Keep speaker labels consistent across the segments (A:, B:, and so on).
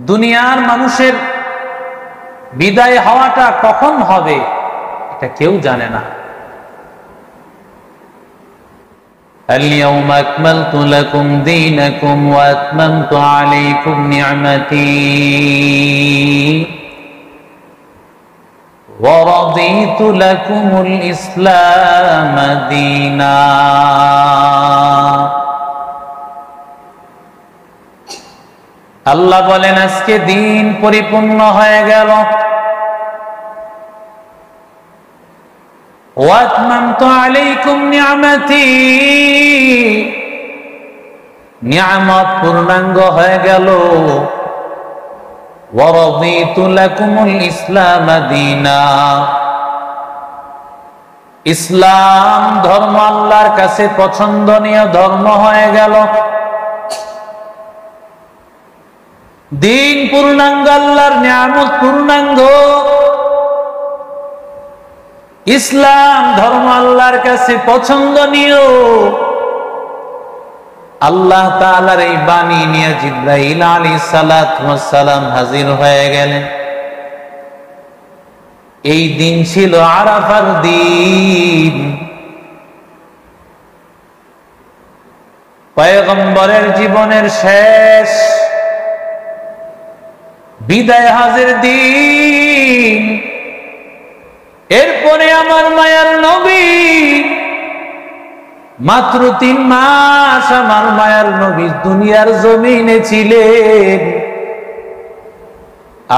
A: দুনিয়ার মানুষের বিদায় হওয়াটা কখন হবে এটা কেউ জানে না। اليوم أكملت لكم دينكم وأتممت عليكم نعمتي ورضيت لكم الإسلام دينا। আল্লাহ বলেন আজকে দিন পরিপূর্ণ হয়ে গেল। وأتممت عليكم نعمتي, নিয়ামত পূর্ণাঙ্গ হয়ে গেল। ورضيت لكم الإسلام دينا, ইসলাম ধর্ম আল্লাহর কাছে পছন্দনীয় ধর্ম হয়ে গেল। দিন পূর্ণাঙ্গ, আল্লাহর নিয়ামত পূর্ণাঙ্গ, ইসলাম ধর্ম আল্লাহর কাছে পছন্দনীয়। আল্লাহ তাআলার এই বাণী নিয়ে জিবরাইল আলাইহিস সালাতু ওয়াস সালাম হাজির হয়ে গেলেন। এই দিন ছিল আরাফার দিন। পয়গম্বরের জীবনের শেষ বিদায় হাজির দিন। এরপরে আমার মায়ার নবী, মাত্র 3 মাস আমার মায়ার নবী দুনিয়ার জমিনে ছিলেন।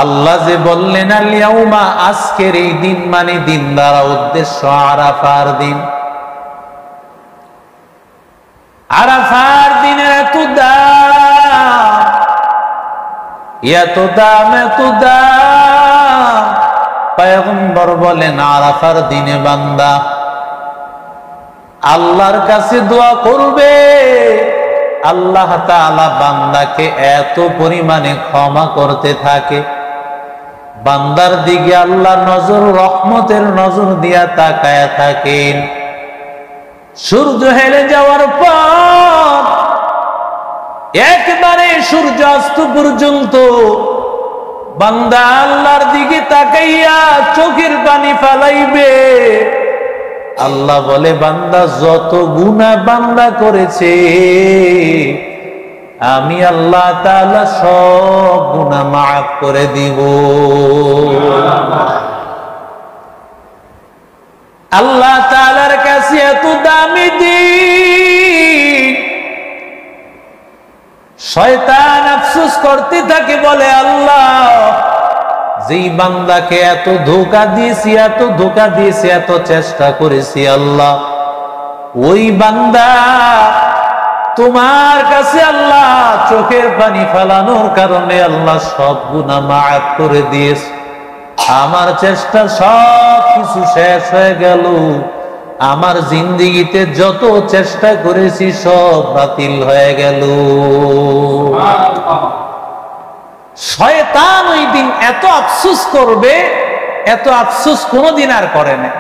A: আল্লাহ যে বললেন আল-ইয়াউমা, আজকের এই দিন মানে দিন দ্বারা উদ্দেশ্য আরাফার দিন। আরাফার দিনের এত দাম, এত দাম, এত দাম। পয়গম্বর বলেন আরাফার দিনে বান্দা আল্লাহর কাছে দোয়া করবে, আল্লাহ তাআলা বান্দাকে এত পরিমাণে ক্ষমা করতে থাকে, বান্দার দিকে আল্লাহর নজর রহমতের নজর দিয়া তাকায়া থাকেন। সূর্য হেলে যাওয়ার পর একবারে সূর্যাস্ত পর্যন্ত বান্দা আল্লাহর দিকে তাকাইয়া চোখের পানি ফেলাইবে। আল্লাহ বলে বান্দা যত গুনাহ বান্দা করেছে আমি আল্লাহ তাআলা সব গুনাহ মাফ করে দিব। আল্লাহ তাআলার কাছে এত দামি দিন। শয়তান আফসোস করতে থাকে, বলে আল্লাহ যেই বান্দাকে এত ধোঁকা দিয়েছি, এত ধোঁকা দিয়েছি, এত চেষ্টা করেছি, আল্লাহ ওই বান্দা তোমার কাছে আল্লাহ চোখের পানি ফেলানোর কারণে আল্লাহ সব গুনাহ মাফ করে দিয়েছে। আমার চেষ্টা সব কিছু শেষ হয়ে গেল, আমার জিন্দেগিতে যত চেষ্টা করেছি সব বাতিল হয়ে গেল। শয়তান ওই দিন এত আফসোস করবে, এত আফসোস কোনদিন আর করে না।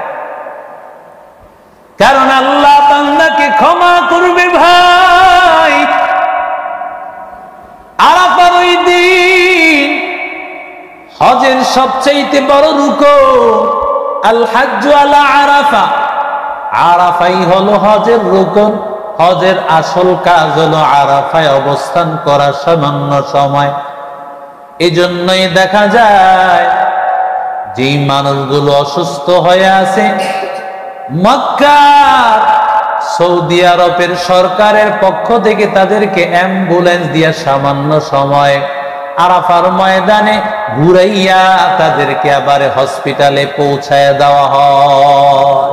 A: কারণ আল্লাহ বান্দাকে ক্ষমা করবে ভাই। আরাফার ওই দিন হজের সবচাইতে বড় রুকন আল হাজ্জু আলা আরাফা। আরাফাই হলো হজের রুকন। হজের আসল কাজ হলো আরাফায় অবস্থান করা সামান্য সময়। এজন্যই দেখা যায় যেই মানুষগুলো অসুস্থ হয়ে আছে, মক্কার সৌদি আরবের সরকারের পক্ষ থেকে তাদেরকে অ্যাম্বুলেন্স দিয়ে সামান্য সময় আরাফার ময়দানে ঘুরাইয়া তাদেরকে আবার হসপিটালে পৌঁছায় দেওয়া হয়।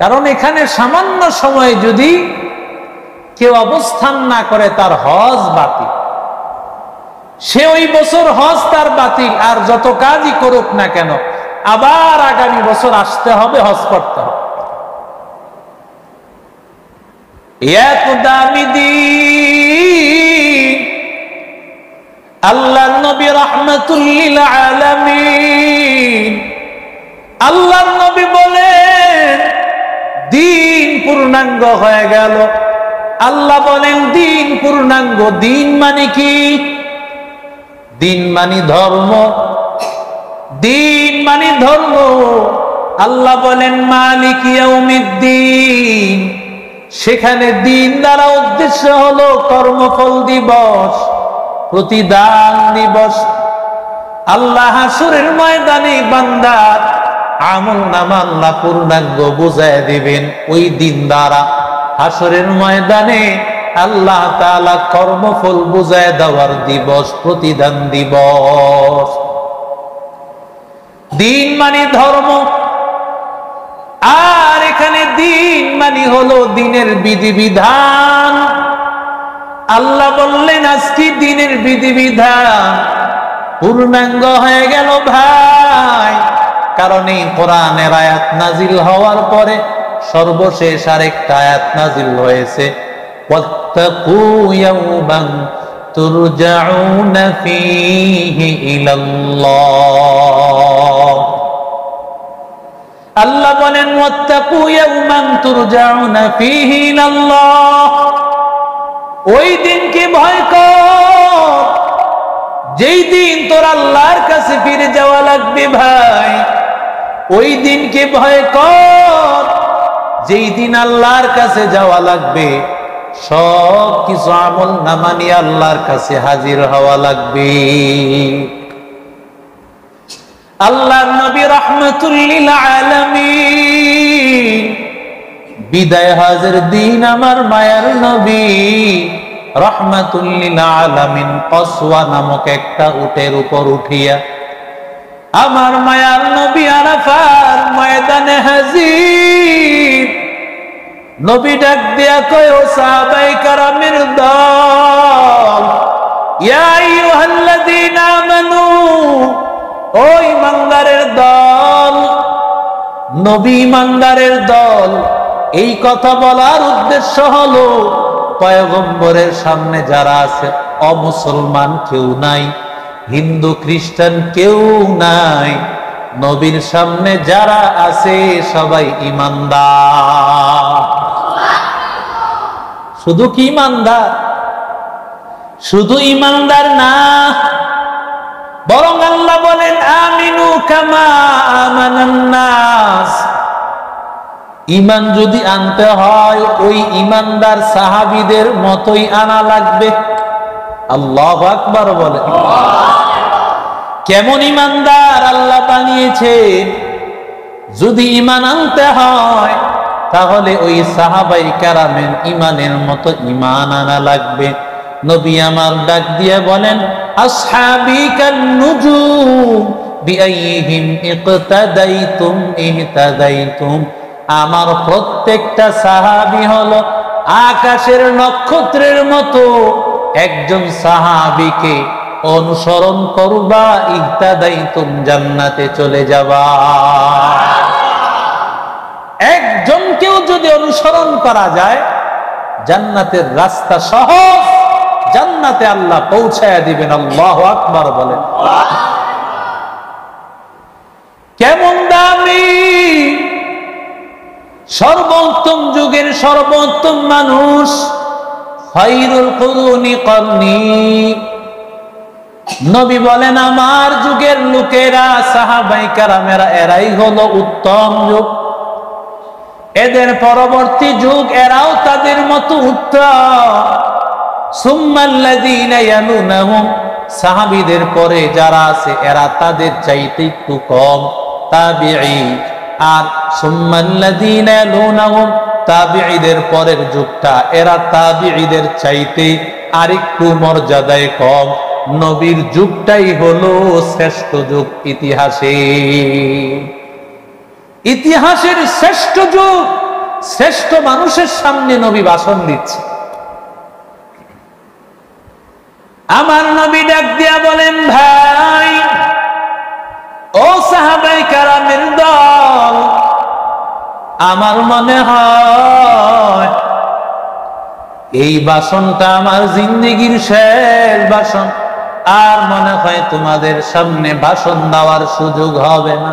A: কারণ এখানে সামান্য সময় যদি কেউ অবস্থান না করে তার হজ বাতিল। সে ওই বছর হজ তার বাতিল, আর যত কাজই করুক না কেন আবার আগামী বছর আসতে হবে, হজ করতে হবে। এত দামি দিন আল্লাহর নবী রাহমাতুল লিল আলামিন, আল্লাহর নবী বলেন দিন পূর্ণাঙ্গ হয়ে গেল। আল্লাহ বলেন দিন পূর্ণাঙ্গ। দিন মানে কি? দিন মানি ধর্ম, দিন মানি ধর্ম। আল্লাহ বলেন মালিক ইয়াউমিদ্দিন, সেখানে দিন দ্বারা উদ্দেশ্য হলো কর্মফল দিবস, প্রতিদান দিবস। আল্লাহ হাসরের ময়দানে বান্দার আমল নামা আল্লাহ পূর্ণাঙ্গ বুঝায় দিবেন ওই দিন দ্বারা। হাসরের ময়দানে আল্লাহ তাআলা কর্মফল বুঝায় দেওয়ার দিবস, প্রতিদান দিবস। দিন মানে ধর্ম, আর এখানে দিন মানে হলো দিনের বিধিবিধান। আল্লাহ বললেন আজকে দিনের বিধিবিধান পূর্ণাঙ্গ হয়ে গেল ভাই, কারণ এই কোরআনের আয়াত নাজিল হওয়ার পরে সর্বশেষ আরেকটা আয়াত নাজিল হয়েছে, ওয়াত্তাকু ইয়াওমান তুরজাউনা ফীহি ইলাল্লাহ। আল্লাহ বলেন ওয়াত্তাকু ইয়াওমান তুরজাউনা ফীহি ইলাল্লাহ, ওই দিনকে ভয় কর যেই দিন তোর আল্লাহর কাছে ফিরে যাওয়া লাগবে ভাই। ওই দিনকে ভয় কর যেই দিন আল্লাহর কাছে যাওয়া লাগবে, সব কিছু আমল নামা নিয়ে আল্লাহর কাছে হাজির হওয়া লাগবে। আল্লাহর নবী রাহমাতুল লিল আলামিন বিদায় হজের দিন আমার মায়ার নবী রাহমাতুল লিল আলামিন কসওয়া নামক একটা উটের উপর উঠিয়া আমার মায়ার নবী আরাফার ময়দানে হাজির। নবী ডাক দিয়া কয় ও সাহাবায়ে কেরামের দল, ইয়া আইয়ুহাল্লাযীনা আমানু, ও ঈমানদারের দল, নবী ঈমানদারের দল। এই কথা বলার উদ্দেশ্য হলো পয়গম্বরের সামনে যারা আছে অমুসলমান কেউ নাই, হিন্দু খ্রিস্টান কেউ নাই, নবীর সামনে যারা আছে সবাই ঈমানদার। শুধু কি ঈমানদার? শুধু ঈমানদার না, বরং আল্লাহ বলেন আমিনু কামা আমানান নাস। ঈমান যদি আনতে হয় ওই ঈমানদার সাহাবীদের মতোই আনা লাগবে। আল্লাহু আকবার বলেন। কেমন ঈমানদার আল্লাহ বানিয়েছেন? যদি ঈমান আনতে হয় তাহলে ওই সাহাবায়ে কেরামের ঈমানের মতো ঈমান আনা লাগবে। নবী আমার ডাক দিয়ে বলেন আসহাবী কান নুজুম বিআইহিম ইকতাদাইতুম ইহতাদাইতুম। আমার প্রত্যেকটা সাহাবী হলো আকাশের নক্ষত্রের মতো, একজন সাহাবীকে অনুসরণ করবা ইহতাদাইতুম, জান্নাতে চলে যাবা। একজনকেও যদি অনুসরণ করা যায় জান্নাতের রাস্তা সহজ, জান্নাতে আল্লাহ পৌঁছায়া দিবেন। আল্লাহু আকবার বলেন। কেমন দামি, সর্বোত্তম যুগের সর্বোত্তম মানুষ, খায়রুল কুরুনি করনি। নবী বলেন আমার যুগের লোকেরা সাহাবায়ে কেরামেরা এরাই হলো উত্তম যুগ, এদের পরবর্তী যুগ এরাও তাদের মতো উত্তম। সুম্মাল্লাযীনা ইয়ালুনাহুম, সাহাবীদের পরে যারা আছে এরা তাদের চাইতে একটু কম, তাবিঈ। আর সুম্মাল্লাযীনা ইয়ালুনাহুম, তাবিঈদের পরের যুগটা এরা তাবিঈদের চাইতে আরেকটু মর্যাদায় কম। নবীর যুগটাই হলো শ্রেষ্ঠ যুগ ইতিহাসে, ইতিহাসের শ্রেষ্ঠ যুগ। শ্রেষ্ঠ মানুষের সামনে নবী ভাষণ দিচ্ছে। আমার নবী ডাক দিয়া বলেন ভাই, ও সাহাবায়ে কেরামের দল, আমার মনে হয় এই ভাষণটা আমার জিন্দেগির শেষ ভাষণ, আর মনে হয় তোমাদের সামনে ভাষণ দেওয়ার সুযোগ হবে না,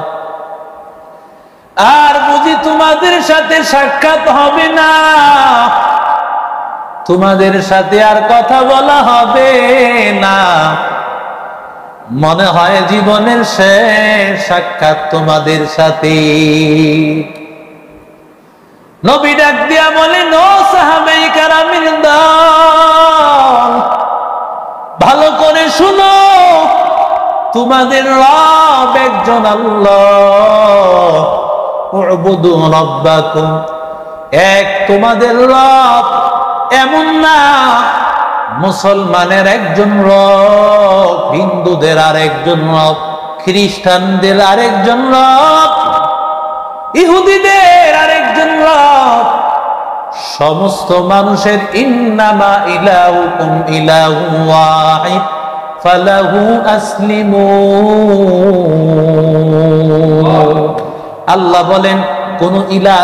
A: আর বুঝি তোমাদের সাথে সাক্ষাৎ হবে না, তোমাদের সাথে আর কথা বলা হবে না। মনে হয় জীবনের শেষ সাক্ষাৎ তোমাদের সাথে। নবী ডাক দিয়া বলেন, ও সাহাবায়ে কেরামের দল, ভালো করে শুনো, তোমাদের রব একজন আল্লাহ। উবুদু রাব্বাকুম, এক তোমাদের রব এমন না মুসলমানের একজন রব, হিন্দুদের আরেকজন রব, খ্রিস্টানদের আরেকজন রব, ইহুদিদের আরেকজন রব, সমস্ত মানুষের ইন্নামা ইলাহুকুম ইলাহুন ওয়াহিদ ফালাহু আসলিমু। আল্লাহ বলেন কোন ইলা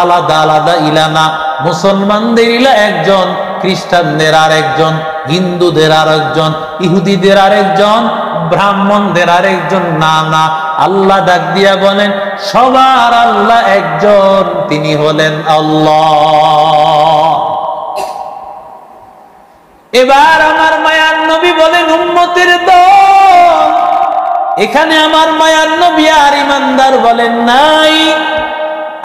A: আলাদা আলাদা ইলা না, মুসলমানদের ইলা একজন, খ্রিস্টানদের আরেকজন, হিন্দুদের আরেকজন, ইহুদিদের আরেকজন, ব্রাহ্মণদের আরেকজন, না না, আল্লাহ ডাক দিয়া বলেন সবার আল্লাহ একজন, তিনি হলেন আল্লাহ। এবার আমার মায়ার নবী বলেন, উম্মতের দল, এখানে আমার মায়ার নবী আর ইমানদার বলেন নাই।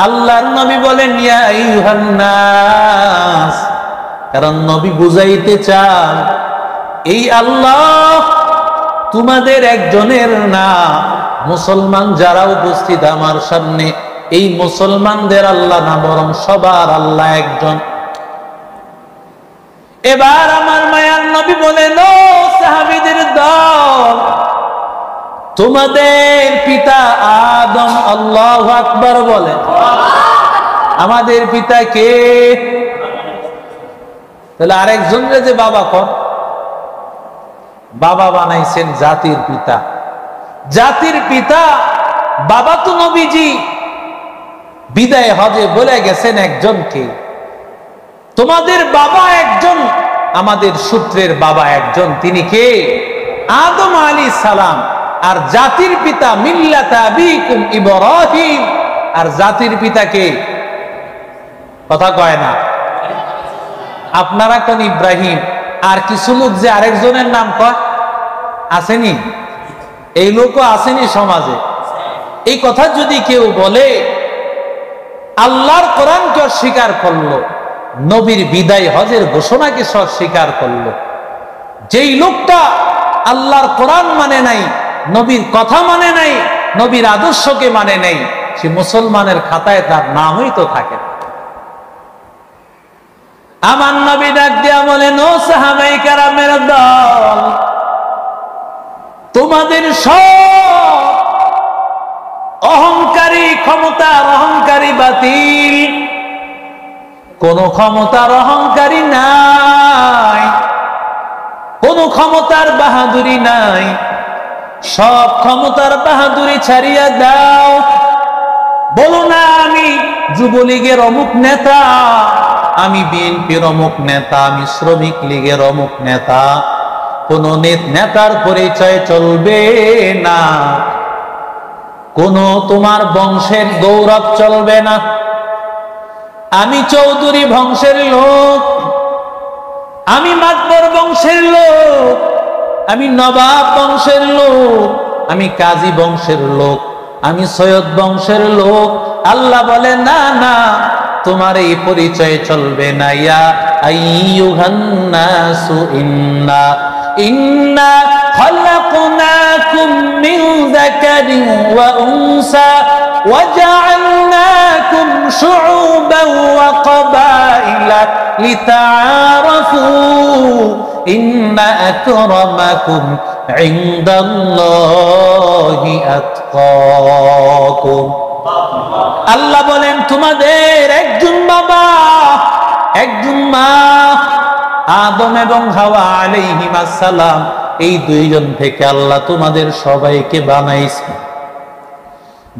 A: আল্লাহর নবী বলেন ইয়া আইয়ুহান নাস, কারণ নবী বুঝাইতে চান এই আল্লাহ তোমাদের একজনের না। মুসলমান যারা উপস্থিত আমার সামনে, এই মুসলমানদের আল্লাহ না, বরং সবার আল্লাহ একজন। এবার আমার মায়ার নবী বলেন, ও সাহাবীদের দল, তোমাদের পিতা আদম, আল্লাহু আকবার বলেন, আমাদের পিতা কে? তাহলে আরেকজনরে যে বাবা কর, বাবা বানাইছেন জাতির পিতা। জাতির পিতা বাবা তো নবীজি বিদায় হজে বলে গেছেন একজনকে, তোমাদের বাবা একজন, আমাদের সূত্রের বাবা একজন, তিনি কে? আদম আলাইহিস সালাম। আর জাতির পিতা মিল্লাত আবিকুম ইব্রাহিম, আর জাতির পিতা কে? কথা কয় না। আপনারা কোন ইব্রাহিম, আর কিছু লোক যে আরেকজনের নাম কয়, আসেনি? এই লোকও আসেনি সমাজে। এই কথা যদি কেউ বলে, আল্লাহর কোরআনকে অস্বীকার করলো, নবীর বিদায় হজের ঘোষণাকে স্বীকার করলো, যেই লোকটা আল্লাহর কোরআন মানে নাই, নবীর কথা মানে নাই, নবীর আদর্শকে মানে নাই, সে মুসলমানের খাতায় তার নামই তো থাকে না। আমার নবী ডাক দিয়া বলেন, ও সাহাবায়ে কেরামের দল, তোমাদের সব অহংকারী ক্ষমতার অহংকারী বাতিল, কোন ক্ষমতার অহংকারী নাই, কোন ক্ষমতার বাহাদুরি নাই, সব ক্ষমতার বাহাদুরি ছাড়িয়া দাও। বলো না আমি যুবলীগের অমুক নেতা, আমি বিএনপির অমুক নেতা, আমি শ্রমিক লীগের অমুক নেতা। কোন নেতার পরিচয় চলবে না, কোন তোমার বংশের গৌরব চলবে না। আমি চৌধুরী বংশের লোক, আমি মাতবর বংশের লোক, আমি নবাব বংশের লোক, আমি কাজী বংশের লোক, আমি সৈয়দ বংশের লোক। আল্লাহ বলে না না, তোমার এই পরিচয় চলবে না। ইয়া আইয়ুহান নাসু ইন্না খালাকনাকুম মিন যাকারিন ওয়া উনসা ওয়া জাআলনাকুম শুউবান ওয়া ক্বাবাইলা লিতাআরাফু ইন্না আকরামাকুম ইনদাল্লাহি আতকাকুম। আল্লাহ বলেন তোমাদের একজন বাবা, একজন মা, আদম এবং হাওয়া আলাইহিস সালাম, এই দুইজন থেকে আল্লাহ তোমাদের সবাইকে বানাইছে।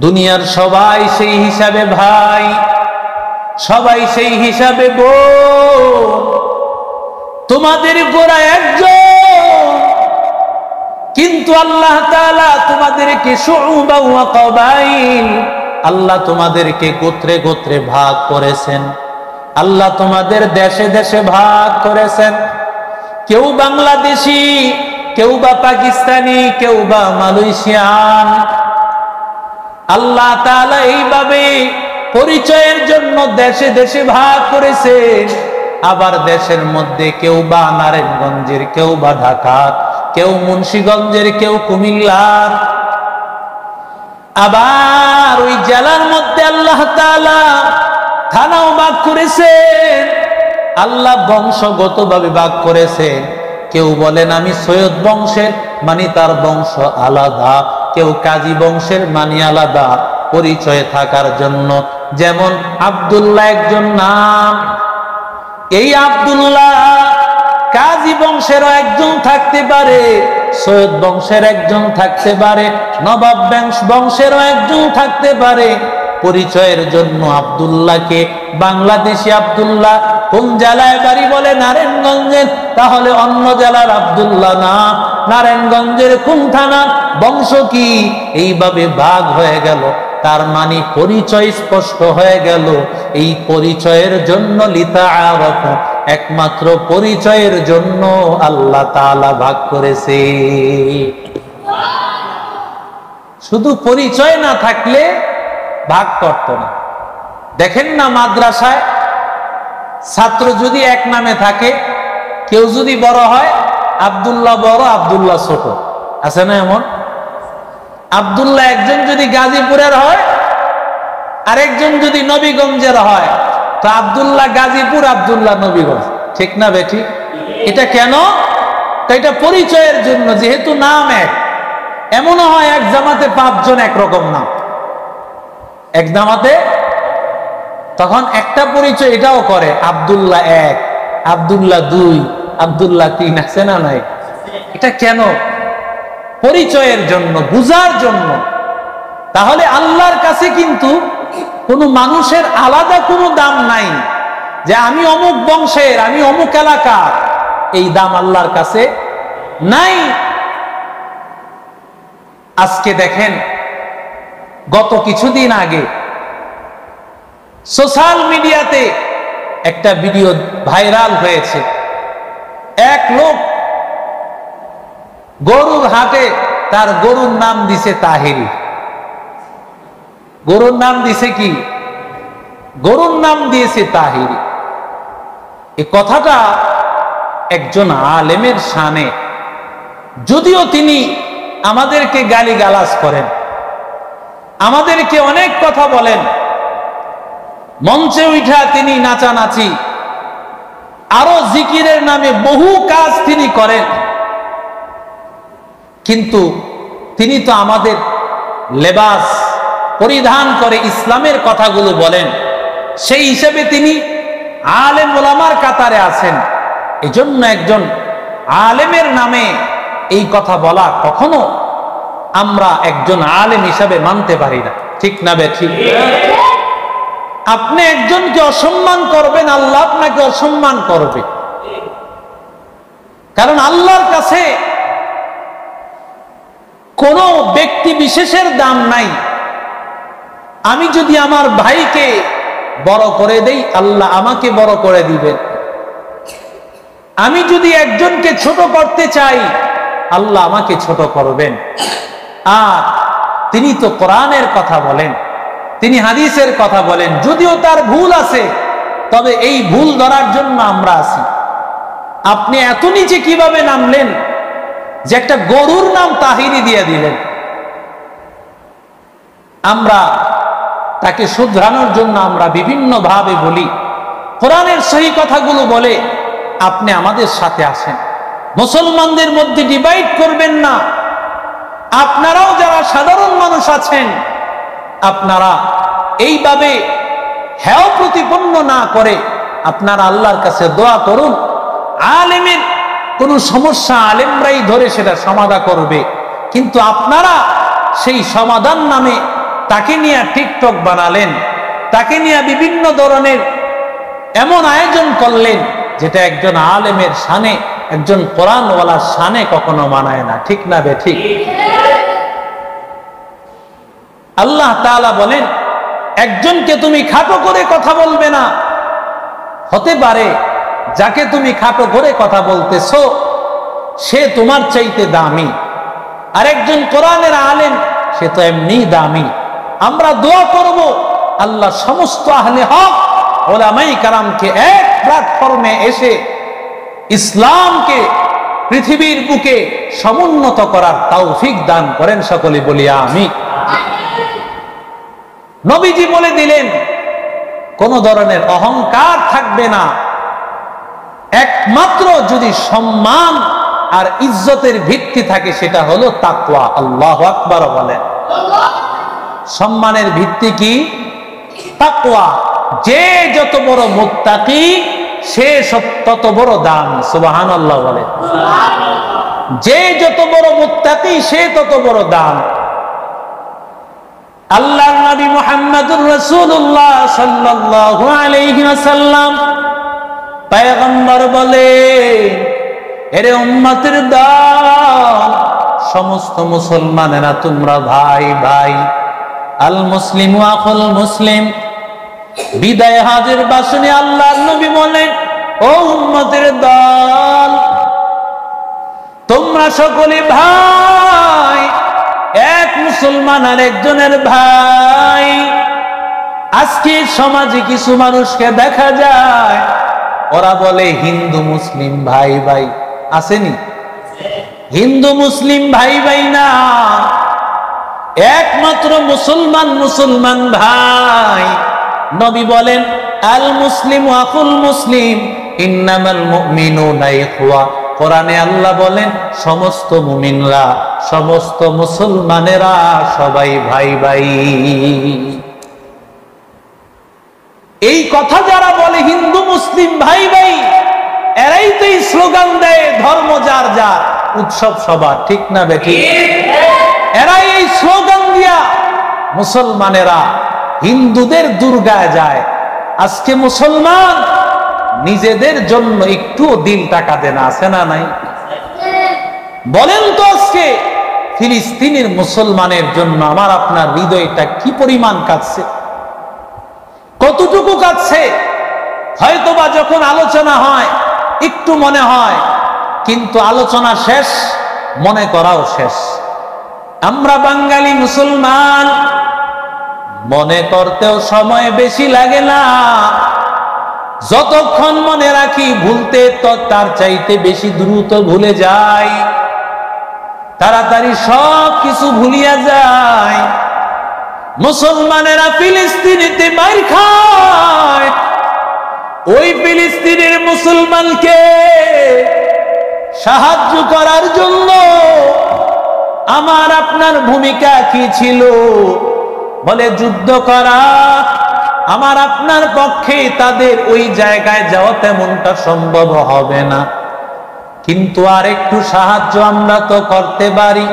A: দুনিয়ার সবাই সেই হিসাবে ভাই, সবাই সেই হিসাবে বোন। তোমাদের গোড়া একজন, কিন্তু আল্লাহ তাআলা তোমাদেরকে শুউবা ওয়া ক্বাবাইল, আল্লাহ তোমাদেরকে গোত্রে গোত্রে ভাগ করেছেন। আল্লাহ তোমাদের দেশে দেশে ভাগ করেছেন। কেউ বাংলাদেশি, কেউ বা পাকিস্তানি, কেউ বা মালয়েশিয়ান। আল্লাহ তাআলা এইভাবে পরিচয়ের জন্য দেশে দেশে ভাগ করেছেন। আবার দেশের মধ্যে কেউ বা নারায়ণগঞ্জের, কেউ বা ঢাকার, কেউ মুন্সিগঞ্জের, কেউ কুমিল্লার। আবার ওই জেলার মধ্যে আল্লাহ তাআলা থানাও ভাগ করেছেন। আল্লাহ বংশগতভাবে ভাগ করেছেন। কেউ বলেন আমি সৈয়দ বংশের, মানে তার বংশ আলাদা। কেউ কাজী বংশের, মানে আলাদা পরিচয় থাকার জন্য। যেমন আব্দুল্লাহ একজন নাম, এই আব্দুল্লাহ কাজী বংশেরও একজন থাকতে পারে, সৈয়দ বংশের একজন থাকতে পারে, নবাব বংশেরও একজন থাকতে পারে। পরিচয়ের জন্য আব্দুল্লাহকে বাংলাদেশি আব্দুল্লাহ, কোন জেলায় বাড়ি বলে নারায়ণগঞ্জের, তাহলে অন্য জেলার আব্দুল্লাহ না, নারায়ণগঞ্জের কোন থানা, বংশ কি, এইভাবে ভাগ হয়ে গেল। তার মানে পরিচয় স্পষ্ট হয়ে গেল। এই পরিচয়ের জন্য লিতাআরাফু, একমাত্র পরিচয়ের জন্য আল্লাহ তাআলা ভাগ করেছে। শুধু পরিচয় না থাকলে ভাগ করত না। দেখেন না মাদ্রাসায় ছাত্র যদি এক নামে থাকে, কেউ যদি বড় হয়, আব্দুল্লাহ বড়, আব্দুল্লাহ ছোট, আছে না এমন? আব্দুল্লাহ একজন যদি গাজীপুরের হয়, আরেকজন যদি নবীগঞ্জের হয়, তো আব্দুল্লাহ গাজীপুর, আব্দুল্লাহ নবীগঞ্জ, ঠিক না বেঠিক? এটা কেন? তো এটা পরিচয়ের জন্য, যেহেতু নাম এক। এমনও হয় এক জামাতে 5 জন একরকম নাম, এক জামাতে, তখন একটা পরিচয় এটাও করে, আব্দুল্লাহ 1, আব্দুল্লাহ 2, আব্দুল্লাহ 3, আছে না নাই? এটা কেন? পরিচয়ের জন্য, বুঝার জন্য। তাহলে আল্লাহর কাছে কিন্তু কোনো মানুষের আলাদা কোনো দাম নাই, যে আমি অমুক বংশের, আমি অমুক এলাকার, এই দাম আল্লাহর কাছে নাই। আজকে দেখেন, গত কিছুদিন আগে সোশ্যাল মিডিয়াতে একটা ভিডিও ভাইরাল হয়েছে। এক লোক গরুর হাটে তার গরুর নাম দিছে তাহিরি। গরুর নাম দিছে কি? গরুর নাম দিয়েছে তাহিরি। এই কথাটা একজন আলেমের শানে, যদিও তিনি আমাদেরকে গালিগালাজ করেন, আমাদেরকে অনেক কথা বলেন, মঞ্চে উঠা তিনি নাচানাচি, আরো জিকিরের নামে বহু কাজ তিনি করেন, কিন্তু তিনি তো আমাদের লেবাস পরিধান করে ইসলামের কথাগুলো বলেন, সেই হিসেবে তিনি আলেম ওলামার কাতারে আছেন। এজন্য একজন আলেমের নামে এই কথা বলা কখনো আমরা একজন আলেম হিসাবে মানতে পারি না, ঠিক না বে ঠিক? আপনি একজনকে অসম্মান করবেন, আল্লাহ আপনাকে অসম্মান করবে। কারণ আল্লাহর কাছে কোন ব্যক্তি বিশেষের দাম নাই। আমি যদি আমার ভাইকে বড় করে দেই, আল্লাহ আমাকে বড় করে দিবেন। আমি যদি একজনকে ছোট করতে চাই, আল্লাহ আমাকে ছোট করবেন। আর তিনি তো কোরআনের কথা বলেন, তিনি হাদিসের কথা বলেন, যদিও তার ভুল আছে, তবে এই ভুল ধরার জন্য আমরা আছি। আপনি এত নিচে কিভাবে নামলেন যে একটা গরুর নাম তাহিরি দিয়ে দিলেন? আমরা তাকে শুধরানোর জন্য আমরা বিভিন্ন ভাবে বলি, কোরআনের সহি কথাগুলো বলে আপনি আমাদের সাথে আসেন। মুসলমানদের মধ্যে ডিভাইড করবেন না। আপনারাও যারা সাধারণ মানুষ আছেন, আপনারা এইভাবে হেয় প্রতিপন্ন না করে আপনারা আল্লাহর কাছে দোয়া করুন। আলেমের কোন সমস্যা আলেমরাই ধরে সেটা সমাধান করবে, কিন্তু আপনারা সেই সমাধান নামে তাকে নিয়ে টিকটক বানালেন, তাকে নিয়ে বিভিন্ন ধরনের এমন আয়োজন করলেন যেটা একজন আলেমের শানে, একজন কোরআনওয়ালার শানে কখনো মানায় না, ঠিক না বে ঠিক? আল্লাহ তাআলা বলেন, একজনকে তুমি খাটো করে কথা বলবে না। হতে পারে যাকে তুমি খাটো করে কথা বলতেছো সে তোমার চাইতে দামি, আরেকজন কোরআনের আলেম সে তো এমনি দামি। আমরা দোয়া করব আল্লাহ সমস্ত আহলে হক ওলামায়ে কেরামকে এক প্ল্যাটফর্মে এসে ইসলামকে পৃথিবীর বুকে সমুন্নত করার তৌফিক দান করেন, সকলে বলি আমিন। নবীজি বলে দিলেন কোন ধরনের অহংকার থাকবে না, একমাত্র যদি সম্মান আর ইজ্জতের ভিত্তি থাকে সেটা হলো তাকওয়া। আল্লাহু আকবার বলেন। সম্মানের ভিত্তি কি? তাকওয়া। যে যত বড় মুত্তাকি সে তত বড় দাম। সুবহানাল্লাহ বলেন। যে যত বড় মুত্তাকি সে তত বড় দাম। আল্লাহর নবী মুহাম্মদুর রাসূলুল্লাহ সাল্লাল্লাহু আলাইহি ওয়াসাল্লাম পয়গম্বর বলে, এরে উম্মতের দল, সমস্ত মুসলমানেরা তোমরা ভাই ভাই। আল মুসলিম আখুল মুসলিম। বিদায় হাজির ভাষণে আল্লাহর নবী বলেন, ও উম্মতের দল, তোমরা সকলে ভাই, এক মুসলমান আর একজনের ভাই। আজকে সমাজে কিছু মানুষকে দেখা যায় ওরা বলে হিন্দু মুসলিম ভাই ভাই। আসেনি? হিন্দু মুসলিম ভাই ভাই না, একমাত্র মুসলমান মুসলমান ভাই। নবী বলেন, আল মুসলিম আকুল মুসলিম ইন্নামাল মুমিনুনা ইখওয়া। কোরআনে আল্লাহ বলেন সমস্ত মুমিনরা, সমস্ত মুসলমানেরা সবাই ভাই ভাই। এই কথা যারা বলে হিন্দু মুসলিম ভাই ভাই, এরাই তো এই স্লোগান দেয় ধর্ম যার যার, উৎসব সবার। ঠিক না বেঠি? এরাই এই স্লোগান দিয়া মুসলমানেরা হিন্দুদের দুর্গায় যায়। আজকে মুসলমান নিজেদের জন্য একটুও দিল টাকা দেন আছে না নাই? বলেন তো আজকে ফিলিস্তিনের মুসলমানের জন্য আমার আপনার হৃদয়টা কি পরিমাণ কাঁদছে, কতটুকু কাঁদছে? হয়তোবা যখন আলোচনা হয় একটু মনে হয়, কিন্তু আলোচনা শেষ, মনে করাও শেষ। আমরা বাঙালি মুসলমান, মনে করতেও সময় বেশি লাগে না, যতক্ষণ মনে রাখি ভুলতে তো তার চাইতে বেশি দ্রুত ভুলে যাই, তাড়াতাড়ি সব কিছু ভুলিয়া যায়। মুসলমানেরা ফিলিস্তিনিতে মাইর খায়, ওই ফিলিস্তিনের মুসলমানকে সাহায্য করার জন্য আমার আপনার ভূমিকা কি ছিল? বলে যুদ্ধ করা। আমার আপনার পক্ষে তাদের ওই জায়গায় যাওয়া তেমনটা সম্ভব হবে না, কিন্তু আর একটু সাহায্য আমরা তো করতে পারি।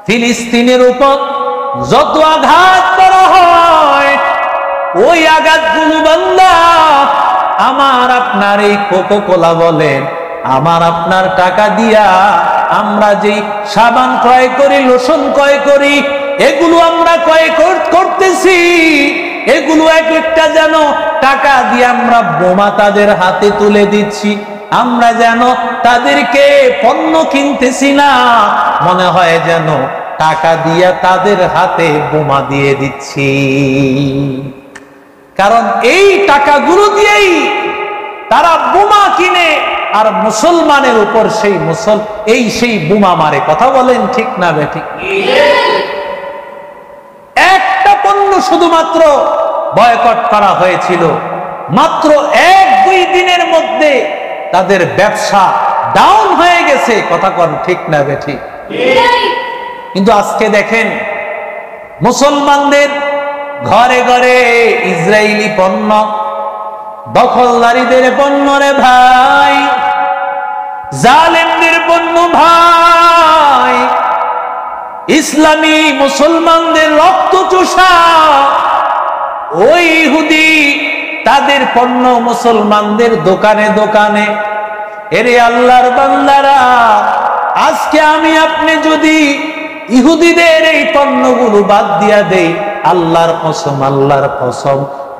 A: ফিলিস্তিনের উপর যত আঘাত করা হয়, ওই আঘাতগুলো বান্দা আমার আপনার এই কোকা-কোলা বলেন, আমার আপনার টাকা দিয়া আমরা যে সাবান ক্রয় করি, লোশন ক্রয় করি, এগুলো আমরা ক্রয় করতেছি, এগুলো এক একটা যেন টাকা দিয়ে আমরা বোমা তাদের হাতে তুলে দিচ্ছি। আমরা যেন তাদেরকে পণ্য কিনতেছি না, মনে হয় যেন টাকা দিয়া তাদের হাতে বোমা দিয়ে দিচ্ছি। কারণ এই টাকাগুলো দিয়েই তারা বোমা কিনে আর মুসলমানের উপর সেই বোমা মারে। কথা বলেন ঠিক না বেঠিক? একটা পণ্য শুধুমাত্র বয়কট করা হয়েছিল, মাত্র 1-2 দিনের মধ্যে তাদের ব্যবসা ডাউন হয়ে গেছে। কথা কন ঠিক না বেঠিক? কিন্তু আজকে দেখেন মুসলমানদের ঘরে ঘরে ইসরায়েলি পণ্য, দখলদারীদের পণ্য রে ভাই, জালেমদের পণ্য ভাই, ইসলামী মুসলমানদের রক্ত চোষা ওই ইহুদি তাদের পণ্য মুসলমানদের দোকানে দোকানে। এরে আল্লাহর বান্দারা, আজকে আমি আপনি যদি ইহুদিদের এই পণ্যগুলো বাদ দিয়া দেই, আল্লাহর কসম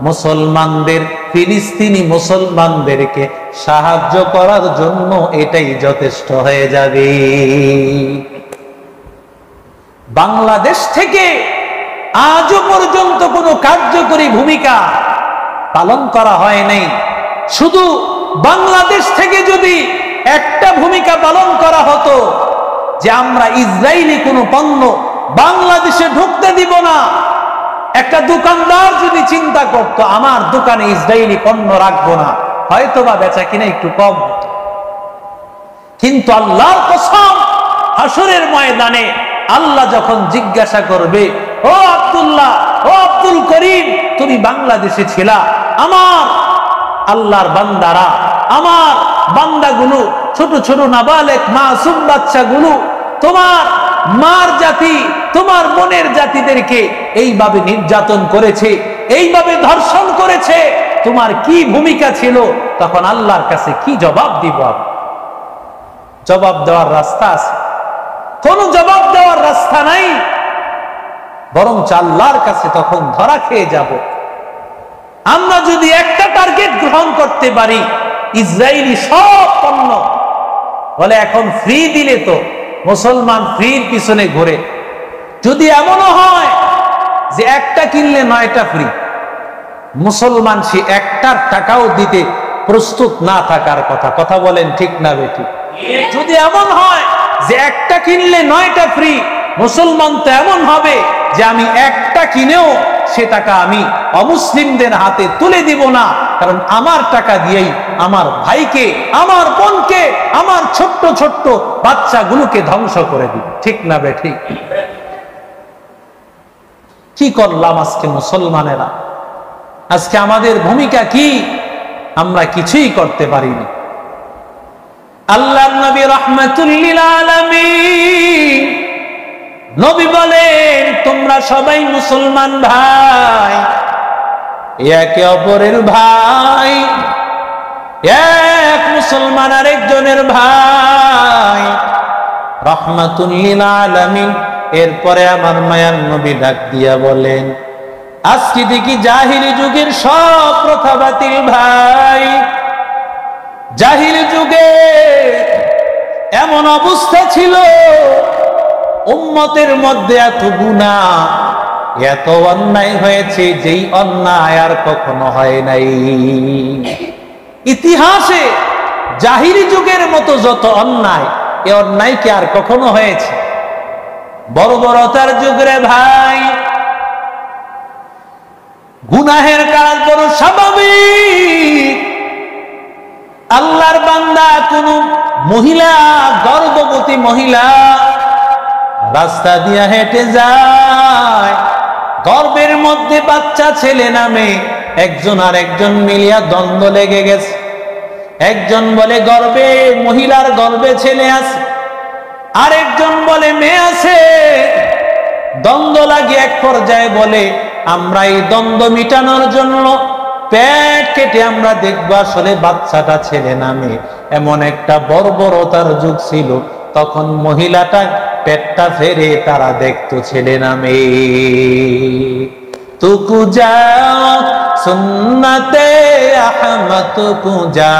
A: মুসলমানদের, ফিলিস্তিনি মুসলমানদেরকে সাহায্য করার জন্য এটাই যথেষ্ট হয়ে যাবে। বাংলাদেশ থেকে আজও পর্যন্ত কোনো কার্যকরী ভূমিকা পালন করা হয় নাই। শুধু বাংলাদেশ থেকে যদি একটা ভূমিকা পালন করা হতো যে আমরা ইসরায়েলি কোনো পণ্য বাংলাদেশে ঢুকতে দিব না, একটা দোকানদার যদি চিন্তা করত আমার দোকানে ইসরায়েলি পণ্য রাখবো না, হয়তো বা বেচা কিনা একটু কম হতো। কিন্তু আল্লাহর কসম, হাসরের ময়দানে আল্লাহ যখন জিজ্ঞাসা করবে, ও আব্দুল্লাহ, ও আব্দুল করিম, তুমি বাংলাদেশে ছিলা, আমার আল্লাহর বান্দারা, আমার বান্দাগুলো, ছোট ছোট নাবালেক মাসুম বাচ্চাগুলো, তোমার মার জাতি, তোমার বোনের জাতিদেরকে এইভাবে নির্যাতন করেছে, এইভাবে ধর্ষণ করেছে, তোমার কি ভূমিকা ছিল? তখন আল্লাহর কাছে কি জবাব দিব? জবাব দেওয়ার রাস্তা আছে? কোন জবাব দেওয়ার রাস্তা নাই, বরং আল্লাহর কাছে তখন ধরা খেয়ে যাব। আমরা যদি একটা টার্গেট গ্রহণ করতে পারি, ইসরায়েলি সব পণ্য, বলে এখন ফ্রি দিলে তো মুসলমান ফ্রির পিছনে ঘুরে। যদি এমনও হয় যে একটা কিনলে 9টা ফ্রি, মুসলমান সে একটার টাকাও দিতে প্রস্তুত না থাকার কথা। কথা বলেন ঠিক না বেঠিক? যদি এমন হয় যে একটা কিনলে 9টা ফ্রি, মুসলমান তো এমন হবে যে আমি একটা কিনেও সে টাকা আমি অমুসলিমদের হাতে তুলে দিব না, কারণ আমার টাকা দিয়েই আমার ভাইকে, আমার বোনকে, আমার ছোট্ট ছোট্ট বাচ্চাগুলোকে ধ্বংস করে দিব। ঠিক না বেঠিক? কি করলাম আজকে মুসলমানেরা? আজকে আমাদের ভূমিকা কি? আমরা কিছুই করতে পারিনি। আল্লাহর নবী রাহমাতুল লিল আলামিন নবী বলেন, তোমরা সবাই মুসলমান ভাই, একে অপরের ভাই, এক মুসলমান আরেকজনের ভাই, রাহমাতুল লিল আলামিন। এরপরে আমার মায়ার নবী ডাক দিয়া বলেন, আজকে দেখি জাহিলি যুগের সব প্রথা বাতিল ভাই। জাহিলি যুগে এমন অবস্থা ছিল, উম্মতের মধ্যে এত গুনাহ, এত অন্যায় হয়েছে, যেই অন্যায় আর কখনো হয় নাই। ইতিহাসে জাহিলি যুগের মতো যত অন্যায়, এ অন্যায় কি আর কখনো হয়েছে? বর্বরতার যুগ রে ভাই। গুনাহের কাজ বড় স্বাভাবিক। আল্লাহর বান্দা কোন মহিলা, গর্ভবতী মহিলা রাস্তা দিয়া হেঁটে যায়, গর্ভের মধ্যে বাচ্চা ছেলে নামে একজন আর একজন মিলিয়া দ্বন্দ্ব লেগে গেছে। একজন বলে গর্ভে, মহিলার গর্ভে ছেলে আছে, আরেকজন বলে মেয়ে আছে। দ্বন্দ্ব লাগে এক পর্যায়ে বলে, আমরা এই দ্বন্দ্ব মিটানোর জন্য পেট কেটে আমরা দেখবো আসলে বাচ্চাটা ছেলে নামে। এমন একটা বর্বরতার যুগ ছিল, তখন মহিলাটা পেটটা ফেরে তারা দেখতো ছেলে নামে। তুকু যা সুন্নতে আহমদ তুকু যা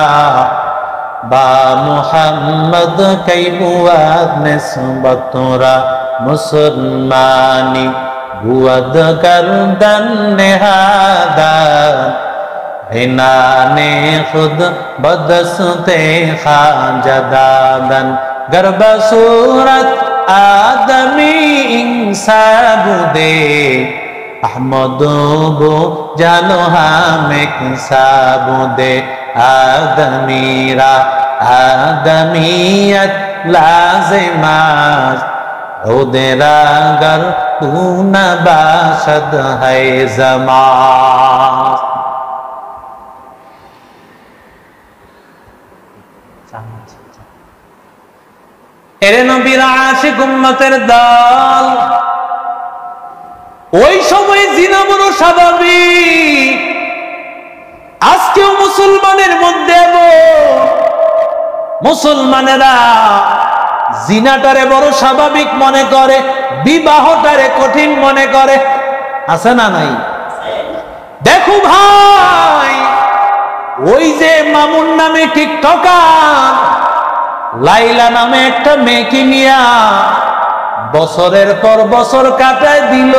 A: বা মুহাম্মদ কই বুয়াদ নিসবত তোরা মুসলমানি বুয়াদ গর্দন নেহাদান हिनाने खुद बदसते खाजदादन गर्भ सूरत आदमी इंसाबुदे अहमदो जानो हमें साबुदे आदमीरा आदमियत लाजिमात उदेरा गर पून बाशद है जमात। এরে নবীর আশিক উম্মতের দল, ওই সময় জিনা বড় স্বাভাবিক। আজকেও মুসলমানের মধ্যে মুসলমানেরা জিনাটারে বড় স্বাভাবিক মনে করে, বিবাহটারে কঠিন মনে করে। আছে না নাই? দেখো ভাই, ওই যে মামুন নামে টিকটকার লাইলা নামে একটা মেয়েকে নিয়া বছরের পর বছর কাটায় দিল,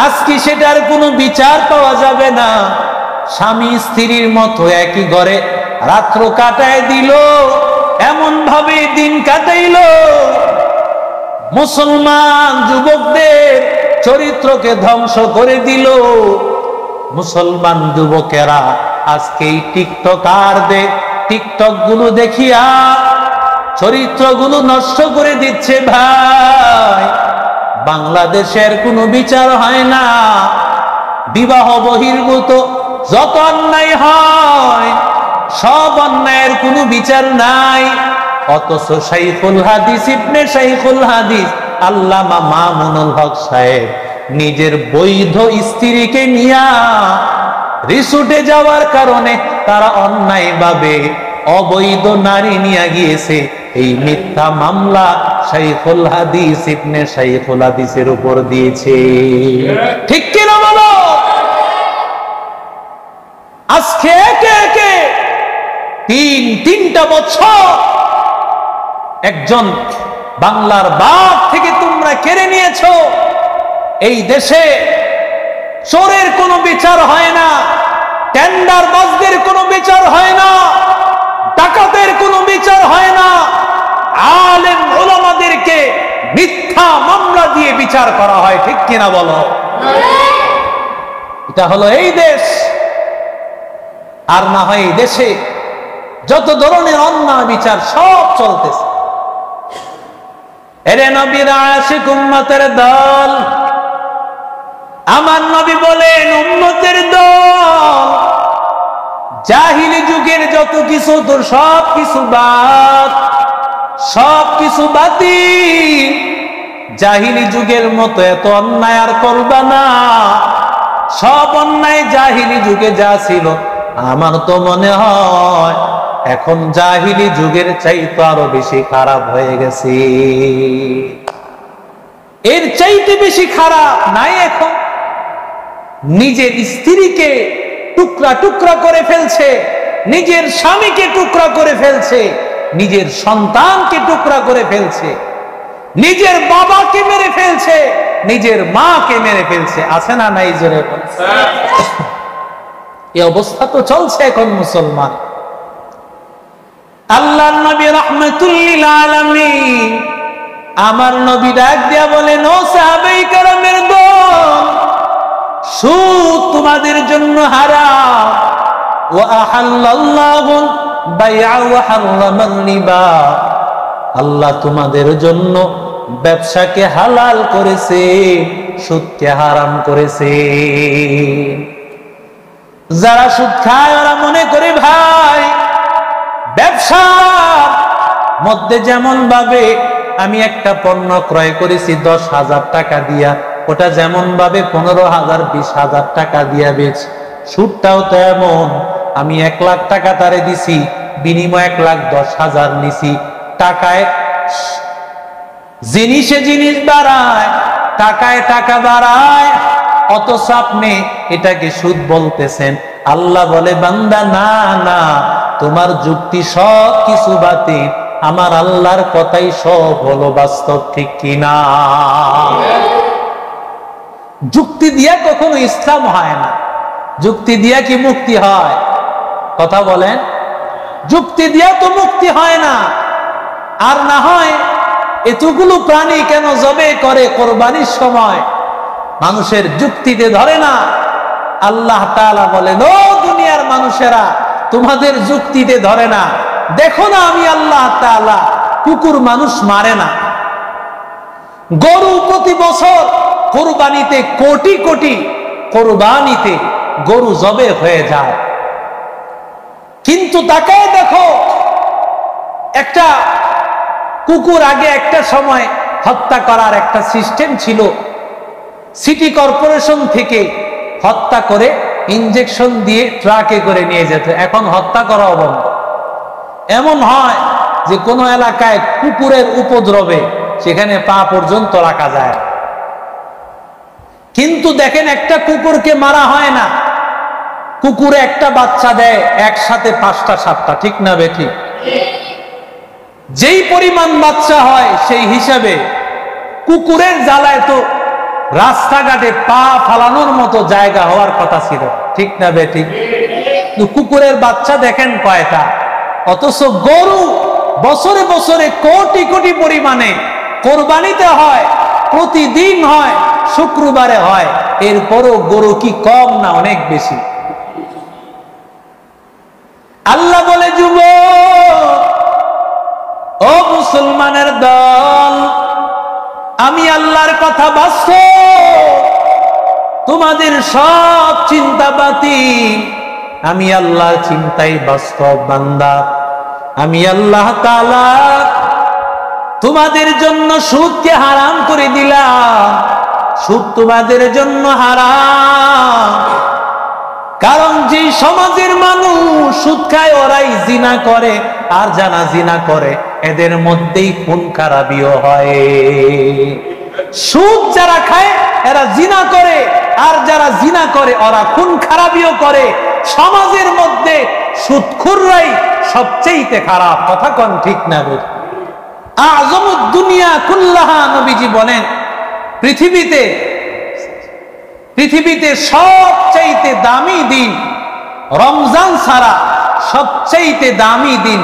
A: আজকে সেটার কোনো বিচার পাওয়া যাবে না। স্বামী স্ত্রীর মতো একই ঘরে রাত্র কাটায় দিল, এমন ভাবে দিন কাটাইল। মুসলমান যুবকদের চরিত্রকে ধ্বংস করে দিল। মুসলমান যুবকেরা আজকে এই টিকটকারদের টিকটক গুলো দেখিয়া চরিত্রগুলো নষ্ট করে দিচ্ছে। ভাই, বাংলাদেশের কোনো বিচার হয় না। বিবাহ বহির্ভূত যত অন্যায় হয়, সব অন্যায়ের কোনো বিচার নাই। অথচ শাইখুল হাদিস ইবনে শাইখুল হাদিস আল্লামা মামুনুল হক সাহেব নিজের বৈধ স্ত্রীকে নিয়া রিসোর্টে যাওয়ার কারণে তারা অন্যায়ভাবে অবৈধ নারী নিয়ে গিয়েছে। এই মিথ্যা মামলা শাইখুল হাদিস ইবনে শাইখুল হাদিসের উপর দিয়েছে। ঠিক কিনা বলো? আজকে একে একে তিনটা বছর একজন বাংলার বাপ থেকে তোমরা কেড়ে নিয়েছো। এই দেশে চোরের কোনো বিচার হয় না, টেন্ডারবাজদের কোনো বিচার হয় না, ডাকাতের কোনো বিচার হয় না। আলেম ওলামাদেরকে মিথ্যা মামলা দিয়ে বিচার করা হয়। ঠিক কিনা বলো? এটা হলো এই দেশ। আর না হয় এই দেশে যত ধরনের অন্যায় বিচার সব চলতেছে। এরে নবীর আশিক উম্মতের দল, আমার নবী বলেন উম্মতের দল, জাহিলি যুগের যত কিছু তোর সব কিছু বাদ, সব কিছু বাতিল। জাহিলি যুগের মতো এত অন্যায় আর করবা না। সব অন্যায় জাহিলি যুগে যা ছিল, আমার তো মনে হয় এখন জাহিলি যুগের চাইতে আরো বেশি খারাপ হয়ে গেছে। এর চাইতে বেশি খারাপ নাই এখন। নিজের স্ত্রীকে টুকরা টুকরা করে ফেলছে, নিজের স্বামীকে টুকরা করে ফেলছে, নিজের সন্তানকে টুকরা করে ফেলছে, নিজের বাবাকে মেরে ফেলছে, নিজের মাকে মেরে ফেলছে। আছে না নাই? জোরে বলছে। এই অবস্থা তো চলছে এখন মুসলমান। আল্লাহর নবী রাহমাতুল লিল আলামিন, আমার নবী ডাক দিয়া বলেন, ও সাহাবায়ে কেরামের দল, সুদ তোমাদের জন্য হারাম। ওয়া আহাল্লাল্লাহুল বাইআ ওয়া হারামার রিবা, আল্লাহ তোমাদের জন্য ব্যবসাকে হালাল করেছে, সুদকে হারাম করেছে। যারা সুদ খায় ওরা মনে করে ভাই ব্যবসার মধ্যে যেমন ভাবে আমি একটা পণ্য ক্রয় করেছি 10,000 টাকা দিয়া, ওটা যেমন ভাবে 15,000 20,000 টাকা দিয়া বেচ, সুদটাও তো এমন। আমি 1 লাখ টাকা তারে দিছি, বিনিময় 1,10,000 নিছি। টাকায় জিনিসে জিনিস বাড়ায়, টাকায় টাকা বাড়ায়, অথচ আপনি এটাকে সুদ বলতেছেন। আল্লাহ বলে, বান্দা না না, তোমার যুক্তি সব কিছু বাতিল, আমার আল্লাহর কথাই সব হলো বাস্তব। ঠিক কিনা? যুক্তি দিয়া কখনো ইসলাম হয় না। যুক্তি দিয়া কি মুক্তি হয়? কথা বলেন। যুক্তি দিয়া তো মুক্তি হয় না। আর না হয় এতগুলো প্রাণী কেন জবে করে কোরবানির সময়? মানুষের যুক্তিতে ধরে না। আল্লাহ তাআলা বলেন, ও দুনিয়ার মানুষেরা, তোমাদের যুক্তিতে ধরে না। দেখো না, আমি আল্লাহ তাআলা কুকুর মানুষ মারে না। গরু প্রতি বছর কোরবানিতে কোটি কোটি কোরবানিতে গরু জবে হয়ে যায়। কিন্তু তাকায় দেখো, একটা কুকুর আগে একটা সময় হত্যা করার একটা সিস্টেম ছিল। সিটি কর্পোরেশন থেকে হত্যা করে ইনজেকশন দিয়ে ট্রাকে করে নিয়ে যেত। এখন হত্যা করা বন্ধ। এমন হয় যে কোনো এলাকায় কুকুরের উপদ্রবে সেখানে পা পর্যন্ত রাখা যায়। কিন্তু দেখেন একটা কুকুরকে মারা হয় না, কুকুরে একটা বাচ্চা দেয় একসাথে 5টা 7টা, ঠিক না বেঠিক? যেই পরিমাণ বাচ্চা হয় সেই হিসাবে কুকুরের জ্বালায় তো রাস্তাঘাটে পা ফালানোর মতো জায়গা হওয়ার কথা ছিল, ঠিক না বেঠিক? কুকুরের বাচ্চা দেখেন কয়টা, অথচ গরু বছরে বছরে কোটি কোটি পরিমাণে কোরবানিতে হয়, প্রতিদিন হয়, শুক্রবারে হয়, এরপরও গরু কি কম না অনেক বেশি? আল্লাহ বলে, যুবক ও মুসলমানের দল, আমি আল্লাহর কথা বাস্তব, তোমাদের সব চিন্তা বাতিল, আমি আল্লাহর চিন্তাই বাস্তব বান্দা। আমি আল্লাহ তাআলা তোমাদের জন্য সুদকে হারাম করে দিলাম, সুদ তোমাদের জন্য হারাম। কারণ যে সমাজের মানুষ সুদ খায় ওরাই জিনা করে, আর যারা জিনা করে এদের মধ্যেই খুন খারাপিও হয়। সুদ যারা খায় এরা জিনা করে, আর যারা জিনা করে ওরা খুন খারাপিও করে। সমাজের মধ্যে সুদখোররাই সবচেয়ে খারাপ, কথা কোন ঠিক না? আযমুদ দুনিয়া কুল্লাহা, নবীজি বলেন পৃথিবীতে সবচাইতে দামি দিন রমজান ছাড়া সবচাইতে দামি দিন,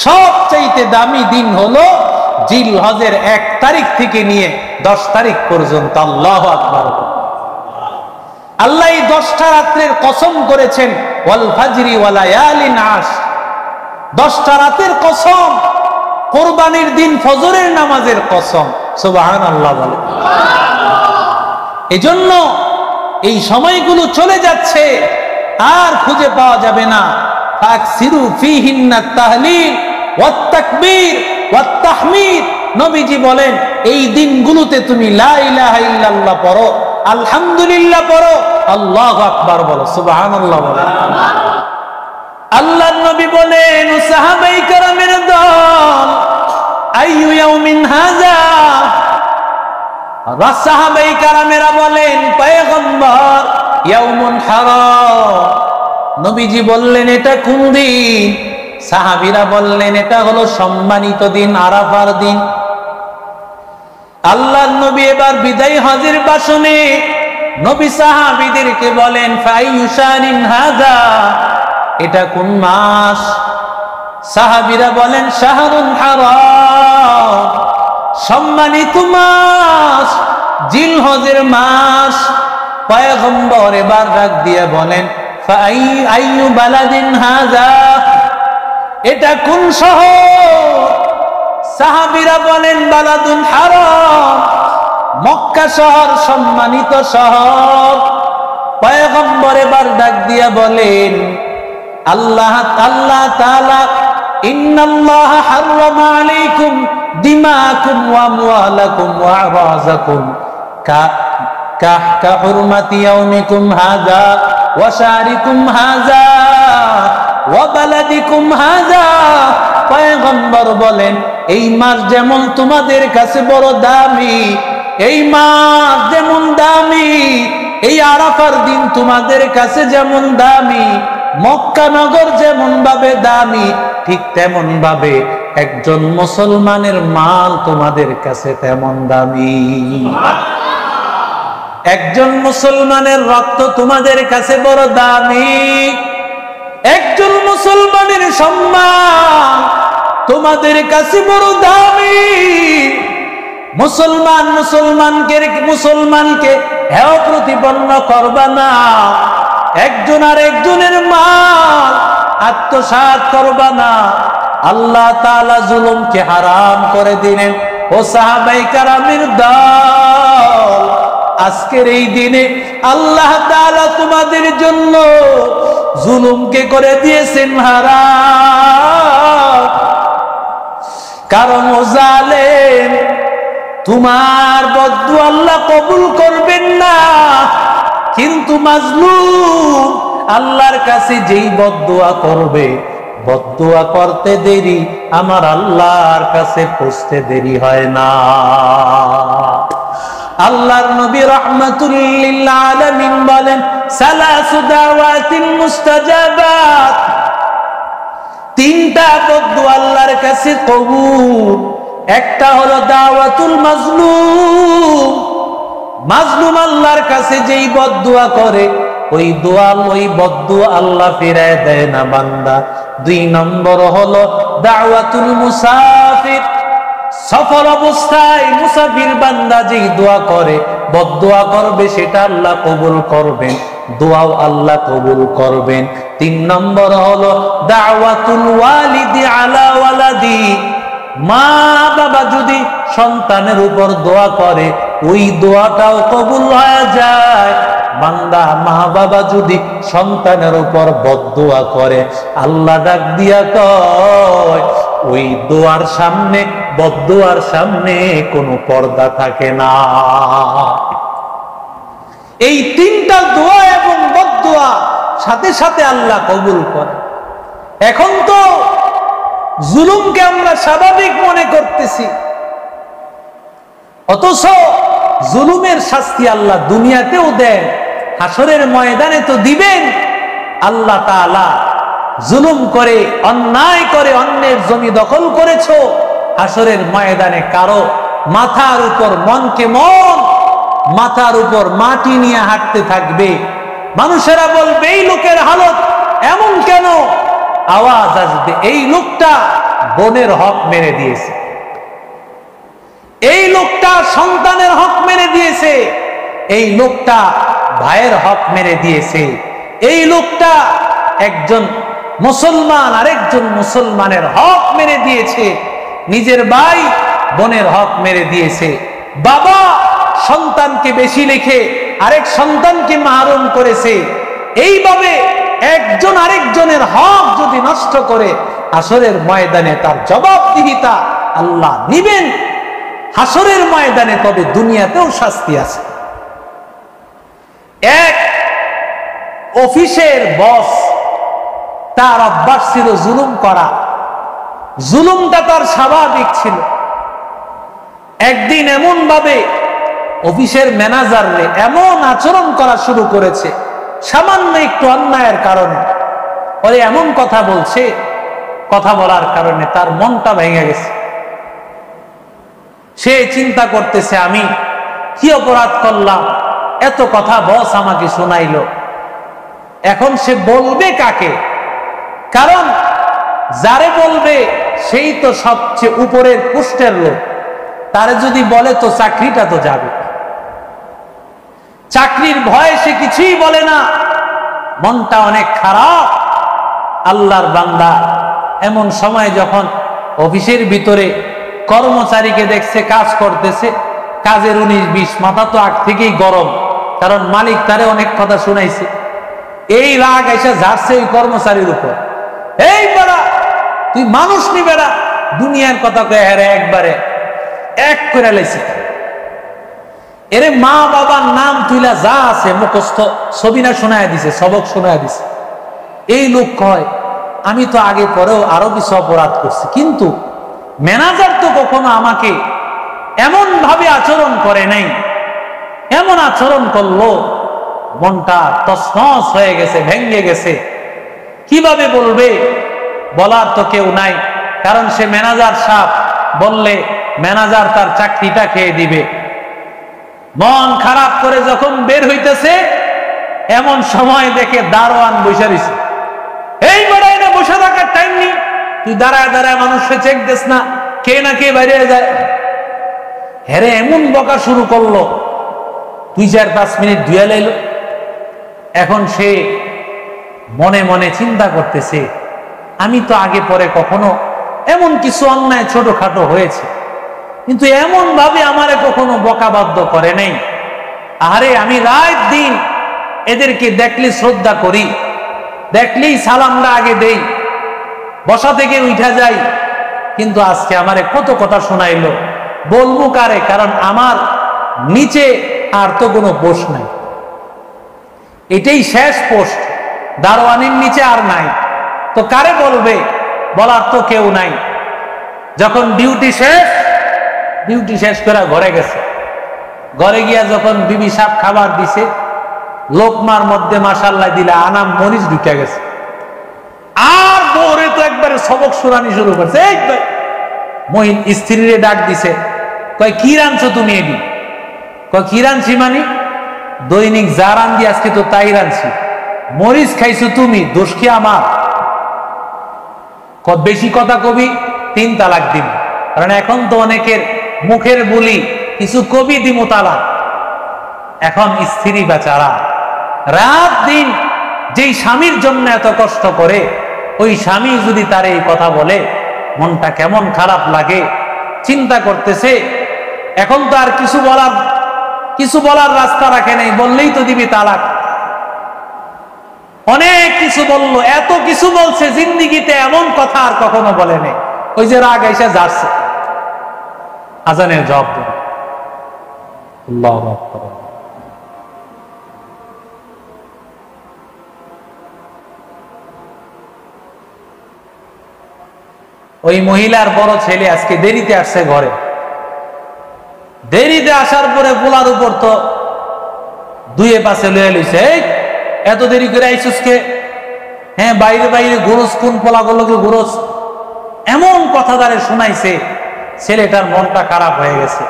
A: সবচাইতে দামি দিন হলো জিলহজের 1 তারিখ থেকে নিয়ে 10 তারিখ পর্যন্ত। আল্লাহু আকবার। আল্লাহ এই 10টা রাতের কসম করেছেন, ওয়াল ফাজরি ওয়া লায়ালিন আশ, 10টা রাতের কসম, কোরবানির দিন ফজরের নামাজের কসম। সুবহানাল্লাহ বলে। এজন্য এই সময়গুলো চলে যাচ্ছে, আর খুঁজে পাওয়া যাবে না। ফাকসিরু ফীহিন্না তাহলিল ওয়াত তাকবীর ওয়াত তাহমিদ, নবীজি বলেন এই দিনগুলোতে তুমি লা ইলাহা ইল্লাল্লাহ পড়ো, আলহামদুলিল্লাহ পড়ো, আল্লাহু আকবার বলো, সুবহানাল্লাহ বলো। আল্লাহর নবী বলেন, ও সাহাবায়ে কেরামের দল, আইয়ু ইয়াউমিন হাযা, সাহাবায়ে কেরামেরা বলেন, পয়গম্বর ইয়াউমুন হারাম, নবীজি বললেন এটা কোন দিন? সাহাবীরা বললেন এটা হলো সম্মানিত দিন, আরাফার দিন। আল্লাহর নবী এবার বিদায় হজের ভাষণে নবী সাহাবীদেরকে বলেন, ফাইয়ু শাহরিন হাযা, এটা কোন মাস? সাহাবীরা বলেন শাহরুল হারাম, সম্মানিত মাস, জিলহজের মাস। পয়গম্বর এবার ডাক দিয়ে বলেন, আইয়ু বালাদিন হাযা, এটা কোন শহর? সাহাবীরা বলেন বালাদুন হারাম, মক্কা শহর, সম্মানিত শহর। পয়গম্বর এবার ডাক দিয়া বলেন, আল্লাহ তাআলা ইন্নাল্লাহা হারামা আলাইকুম দিমাকুম ওয়া আমওয়ালাকুম ওয়া আরাযাকুম কা হুরমাতি ইয়াউমিকুম হাযা ওয়া শাহরিকুম হাযা ওয়া বালাদিকুম হাযা। পয়গম্বর বলেন এই মাস যেমন তোমাদের কাছে বড় দামি, এই মাস যেমন দামি, এই আরাফার দিন তোমাদের কাছে যেমন দামি, মক্কা নগর যেমন ভাবে দামি, ঠিক তেমন ভাবে একজন মুসলমানের মাল তোমাদের কাছে তেমন দামি। একজন মুসলমানের রক্ত তোমাদের কাছে বড় দামি, একজন মুসলমানের সম্মান তোমাদের কাছে বড় দামি। মুসলমানকে হেয় প্রতিপন্ন করবা না, একজন আর একজনের মাল আত্মসাৎ করবা না। আল্লাহ তাআলা জুলুমকে হারাম করে দিলেন। ও সাহাবায়ে কেরামের দল, আজকের এই দিনে আল্লাহ তাআলা তোমাদের জন্য জুলুমকে করে দিয়েছেন হারাম। কারণ ও জালেম, তোমার বদদুয়া আল্লাহ কবুল করবেন না, কিন্তু মাজলুম আল্লাহর কাছে যেই বদদুয়া করবে, বদদুয়া করতে দেরি আমার আল্লাহর কাছে পৌঁছতে দেরি হয় না। আল্লাহর নবী রাহমাতুল লিল আলামিন বলেন, সালাসু দাওয়াতিল মুস্তাজাবাত, তিনটা বদদুয়া আল্লাহর কাছে কবুল। একটা হলো দাওয়াতুল মাজলুম, মাজলুম আল্লাহর কাছে যেই বদদুয়া করে ওই দোয়া ওই বদদুয়া আল্লাহ ফিরায় দেয় না বান্দা। 2 নম্বর হলো দাওয়াতুল মুসাফির, সফর অবস্থায় মুসাফির বান্দা যেই দোয়া করে বদদুয়া করবে সেটা আল্লাহ কবুল করবেন, দোয়াও আল্লাহ কবুল করবেন। 3 নম্বর হলো দাওয়াতুল ওয়ালিদি আলা ওয়ালাদি, মা বাবা যদি সন্তানের উপর দোয়া করে ওই দোয়াটাও কবুল হয়ে যায়। বান্দা মা বাবা যদি সন্তানের উপর বদদুয়া করে আল্লাহ ডাক দিয়া কয় ওই দোয়ার সামনে বদদুয়ার সামনে কোনো পর্দা থাকে না। এই 3টা দোয়া এবং বদদুয়া সাথে সাথে আল্লাহ কবুল করে। এখন তো জুলুমকে আমরা স্বাভাবিক মনে করতেছি, অথচ জুলুমের শাস্তি আল্লাহ দুনিয়াতেও দেন, হাসরের ময়দানে তো দিবেন। আল্লাহ তাআলা জুলুম করে অন্যায় করে অন্যের জমি দখল করেছো, হাসরের ময়দানে কারো মাথার উপর মনকে মন, মাথার উপর মাটি নিয়ে হাঁটতে থাকবে। মানুষেরা বলবে এই লোকের হালত এমন কেন? আওয়াজ আসবে এই লোকটা বোনের হক মেরে দিয়েছে, এই লোকটা সন্তানের হক মেরে দিয়েছে, এই লোকটা ভাইয়ের হক মেরে দিয়েছে, এই লোকটা একজন মুসলমান আরেকজন মুসলমানের হক মেরে দিয়েছে, নিজের ভাই বোনের হক মেরে দিয়েছে, বাবা সন্তানকে বেশি লিখে আরেক সন্তানকে মাহরুম করেছে। এইভাবে একজন আরেকজনের হক যদি নষ্ট করে হাসরের ময়দানে তার জবাবদিহিতা আল্লাহ নিবেন হাসরের ময়দানে। তবে দুনিয়াতেও শাস্তি আছে। এক অফিসের বস, তার অভ্যাস ছিল জুলুম করা, জুলুমটা তার স্বাভাবিক ছিল। একদিন এমন ভাবে অফিসের ম্যানেজাররে এমন আচরণ করা শুরু করেছে সামান্য একটু অন্যায়ের কারণে, ওরে এমন কথা বলছে, কথা বলার কারণে তার মনটা ভেঙে গেছে। সে চিন্তা করতেছে আমি কি অপরাধ করলাম, এত কথা বস আমাকে শোনাইলো। এখন সে বলবে কাকে? কারণ যারে বলবে সেই তো সবচেয়ে উপরের পোস্টের লোক, তারে যদি বলে তো চাকরিটা তো যাবে। চাকরির ভয়ে সে কিছুই বলে না, মনটা অনেক খারাপ। আল্লাহর বান্দা এমন সময় যখন অফিসের ভিতরে কর্মচারীকে দেখছে কাজ করতেছে, কাজের 19-20, মাথা তো আগ থেকেই গরম, কারণ মালিক তারে অনেক কথা শুনাইছে। এই রাগ এসে ঝাড়ছে ওই কর্মচারীর উপর, এই বেড়া তুই মানুষ নি বেড়া, দুনিয়ার কথা কয়ে হেরে একবারে এক করে লাইছে। এরে মা বাবার নাম তুইলা যা আছে মুখস্থ ছবিনা শোনায় দিছে, সবক শোনায় দিছে। এই লোক কয় আমি তো আগে পরেও আরো কিছু অপরাধ করছি, কিন্তু ম্যানেজার তো কখনো আমাকে এমন ভাবে আচরণ করে নাই, এমন আচরণ করলো। মনটা তছনছ হয়ে গেছে, ভেঙে গেছে। কিভাবে বলবে? বলার তো কেউ নাই, কারণ সে ম্যানেজার সাহেব, বললে ম্যানেজার তার চাকরিটা খেয়ে দিবে। মন খারাপ করে যখন বের হইতেছে এমন সময় দেখে দারোয়ান বসে রইছে। এই বেড়াই না বসে থাকার টাইম নেই, তুই দাঁড়ায় দাঁড়ায় মানুষকে চেক দিস না, কে না কে বাইরে যায়। হেরে এমন বকা শুরু করলো, 2-4-5 মিনিট ধুয়ে লাইল। এখন সে মনে মনে চিন্তা করতেছে আমি তো আগে পরে কখনো এমন কিছু অন্যায় ছোটখাটো হয়েছে, কিন্তু এমন ভাবে আমারে কখনো বকাবাধ্য করে নাই। আরে আমি রাত দিন এদেরকে দেখলে শ্রদ্ধা করি, দেখলেই সালামটা আগে দেই, বসা থেকে উঠা যাই, কিন্তু আজকে আমারে কত কথা শোনাইলো, বলবো কারে? কারণ আমার নিচে আর তো কোনো পোস্ট নাই, এটাই শেষ পোস্ট, দারোয়ানির নিচে আর নাই, তো কারে বলবে? বলার তো কেউ নাই। যখন ডিউটি শেষ করে ঘরে গেছে, ঘরে গিয়া যখন বিবি সাহেব খাবার দিছে, লোকমার মধ্যে মাশাআল্লাহ দিলা আনাম মরিচ ঢুকে গেছে। আর বউরে তো একবারে সবক শুনানি শুরু করছে। এই মহিন স্ত্রীরে ডাক দিছে, কয় কি রাঁধছো তুমি? এডি কয় কি রাঁধছি মানে? দৈনিক যা রাঁধি আজকে তো তাই রাঁধছি। মরিচ খাইছো তুমি, দোষ কি আমার? বেশি কথা কবি 3 তালাক দিন। কারণ এখন তো অনেকের মুখের বলি কিছু কবি দিমু তালাক। এখন স্ত্রী বেচারা রাত দিন যেই স্বামীর জন্য এত কষ্ট করে, ওই স্বামী যদি তার এই কথা বলে মনটা কেমন খারাপ লাগে। চিন্তা করতেছে এখন তো আর কিছু বলার রাস্তা রাখে নাই, বললেই তো দিবি তালাক। অনেক কিছু বললো, এত কিছু বলছে, জিন্দিগিতে এমন কথা আর কখনো বলে নেই। ওই যে রাগ এসে যাচ্ছে, আজানের জবাব দেন। আল্লাহু আকবার। ওই মহিলার বড় ছেলে আজকে দেরিতে আসছে ঘরে। দেরিতে আসার পরে পোলার উপর তো দুয়ে পাশে লয়ে লইছে, এই এত দেরি করে আইসুস কে? হ্যাঁ, বাইরে বাইরে গোরস, কোন পোলাগুলোকে গোরস, এমন কথা তারে শোনাইছে। ছেলেটার মনটা খারাপ হয়ে গেছে।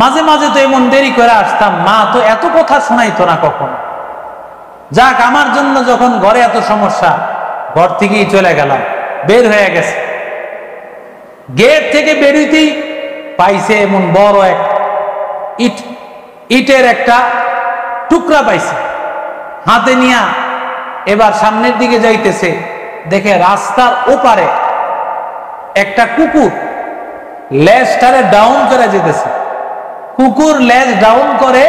A: মাঝে মাঝে তো এমন দেরি করে আসতাম, মা তো এত কথা শোনাইতো না কখনো। যাক, আমার জন্য যখন ঘরে এত সমস্যা, ঘর থেকেই চলে গেলাম। বের হয়ে গেছে, গেট থেকে বেরোতেই পাইছে এমন বড় এক ইটের একটা টুকরা পাইছে, হাতে নিয়া এবার সামনের দিকে যাইতেছে। দেখে রাস্তার ওপারে একটা কুকুর লেজটারে ডাউন করে যেতেছে। কুকুর লেজ ডাউন করে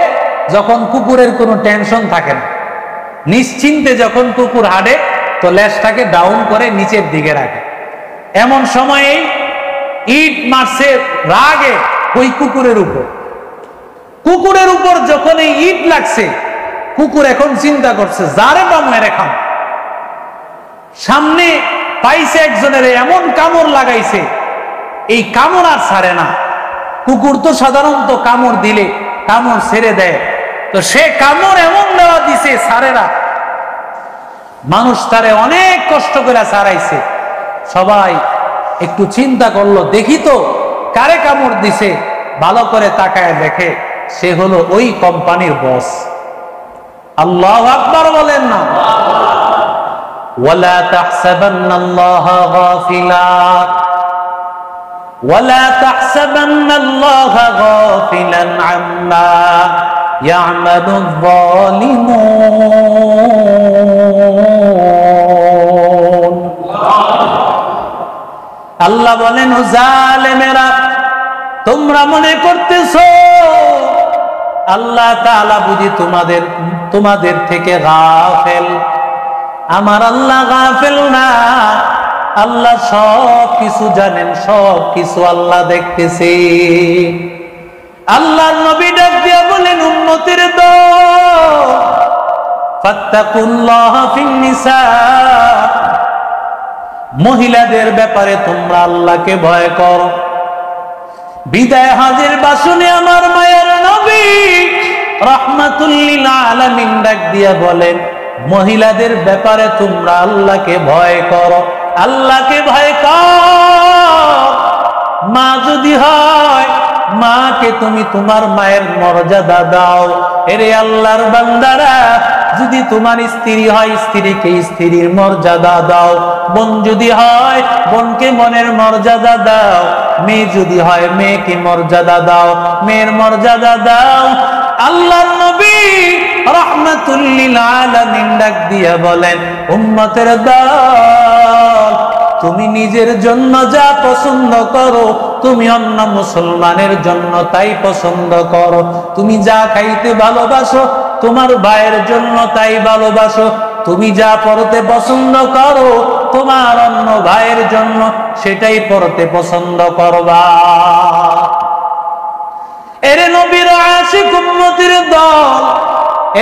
A: যখন কুকুরের কোনো টেনশন থাকে না, নিশ্চিন্তে যখন কুকুর হাঁটে তো লেজটাকে ডাউন করে নিচের দিকে রাখে। এমন সময়ে ইট মারছে রাগে ওই কুকুরের উপর। কুকুরের উপর যখন এই ইট লাগছে, কুকুর এখন চিন্তা করছে যারে বা মেরে খাম। সামনে পাইছে একজনের, এমন কামড় লাগাইছে, এই কামড় আর ছাড়ে না। কুকুর তো সাধারণত কামড় দিলে কামড় ছেড়ে দেয়, তো সে কামড় এমন দেওয়া দিছে ছাড়ে না। মানুষ তারে অনেক কষ্ট করে ছাড়াইছে। সবাই একটু চিন্তা করলো, দেখি তো কারে কামড় দিছে। ভালো করে তাকায় দেখে সে হলো ওই কোম্পানির বস। আল্লাহু আকবার বলেন না। ওয়ালা তাহসাবান্নাল্লাহা গাফিলা ওয়ালা তাহসাবান্নাল্লাহা গাফিলান আম্মা ইয়ামালুয যালিমুন। আল্লাহ বলেন, ও জালেমেরা, তোমরা মনে করতেছো আল্লাহ তাআলা বুঝি তোমাদের থেকে গাফেল। আমার আল্লাহ গাফেল না। আল্লাহ সব কিছু জানেন, সব কিছু আল্লাহ দেখতেছে। আল্লাহর নবী ডাক দিয়া বলেন, উম্মতের দল, ফাত্তাকুল্লাহ ফিন নিসা, মহিলাদের ব্যাপারে তোমরা আল্লাহকে ভয় করো। বিদায় হাজির বাসনে আমার মায়ের নবী রাহমাতুল লিল আলামিন ডাক দিয়া বলেন, মহিলাদের ব্যাপারে তোমরা আল্লাহকে ভয় করো, আল্লাহকে ভয় কর। মা যদি হয়, মাকে তুমি তোমার মায়ের মর্যাদা দাও। এরে আল্লাহর বান্দারা, যদি তোমার স্ত্রী হয়, স্ত্রীকে স্ত্রীর মর্যাদা দাও। বোন যদি হয়, বোনকে মনের মর্যাদা দাও। মেয়ে যদি হয়, মেয়েকে মর্যাদা দাও, মেয়ের মর্যাদা দাও। আল্লাহর নবী রাহমাতুল লিল আলামিন ডাক দিয়া বলেন, উম্মতের দল, তুমি নিজের জন্য যা পছন্দ করো, তুমি অন্য মুসলমানের জন্য তাই পছন্দ করো। তুমি যা খাইতে ভালোবাসো, তোমার ভাইয়ের জন্য তাই ভালোবাসো। তুমি যা পড়তে পছন্দ করো, তোমার অন্য ভাইয়ের জন্য সেটাই পড়তে পছন্দ করবা। এরে নবীর আশিক উম্মতের দল,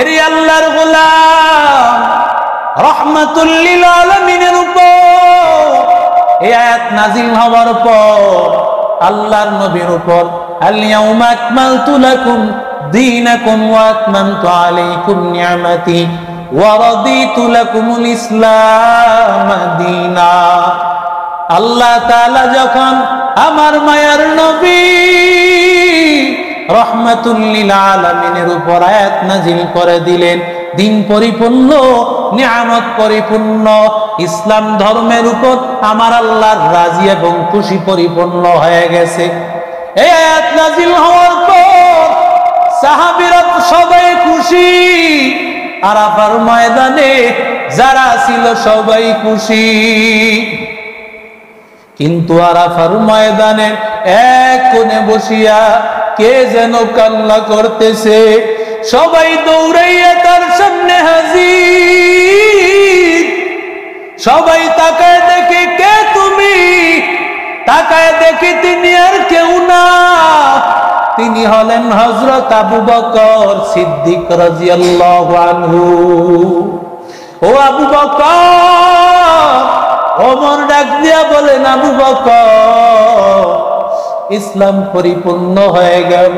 A: এরে আল্লাহর গোলাম, রাহমাতুল লিল আলামিনের উপর এই আয়াত নাযিল হওয়ার পর আল্লাহর নবীর উপর আল ইয়াউমা আকমালতু লাকুম দীনাকুম ওয়া আতমামতু আলাইকুম নি'মাতি ওয়া রাদিতু লাকুমুল ইসলাম দীনা। আল্লাহ তাআলা যখন আমার মায়ার নবী রহমাতুল লিল আলামিনের উপর আয়াত নাযিল করে দিলেন, দিন পরিপূর্ণ, নিয়ামত পরিপূর্ণ, ইসলাম ধর্মের উপর আমার আল্লাহর রাজি এবং খুশি পরিপূর্ণ হয়ে গেছে। এই আয়াত নাযিল হওয়ার পর সাহাবীরা সবাই খুশি, আরাফার ময়দানে যারা ছিল সবাই খুশি। কিন্তু আরাফার ময়দানে এক কোণে বসিয়া কে যেন কান্না করতেছে। সবাই দৌড়াইয়া তার সামনে হাজির। সবাই তাকায় দেখে, কে তুমি? তাকায় দেখে তিনি আর কেউ না, তিনি হলেন হযরত আবু বকর সিদ্দিক রাদিয়াল্লাহু আনহু। ও আবু বকর! ওমর ডাক দিয়া বলেন, আবু বকর, ইসলাম পরিপূর্ণ হয়ে গেল।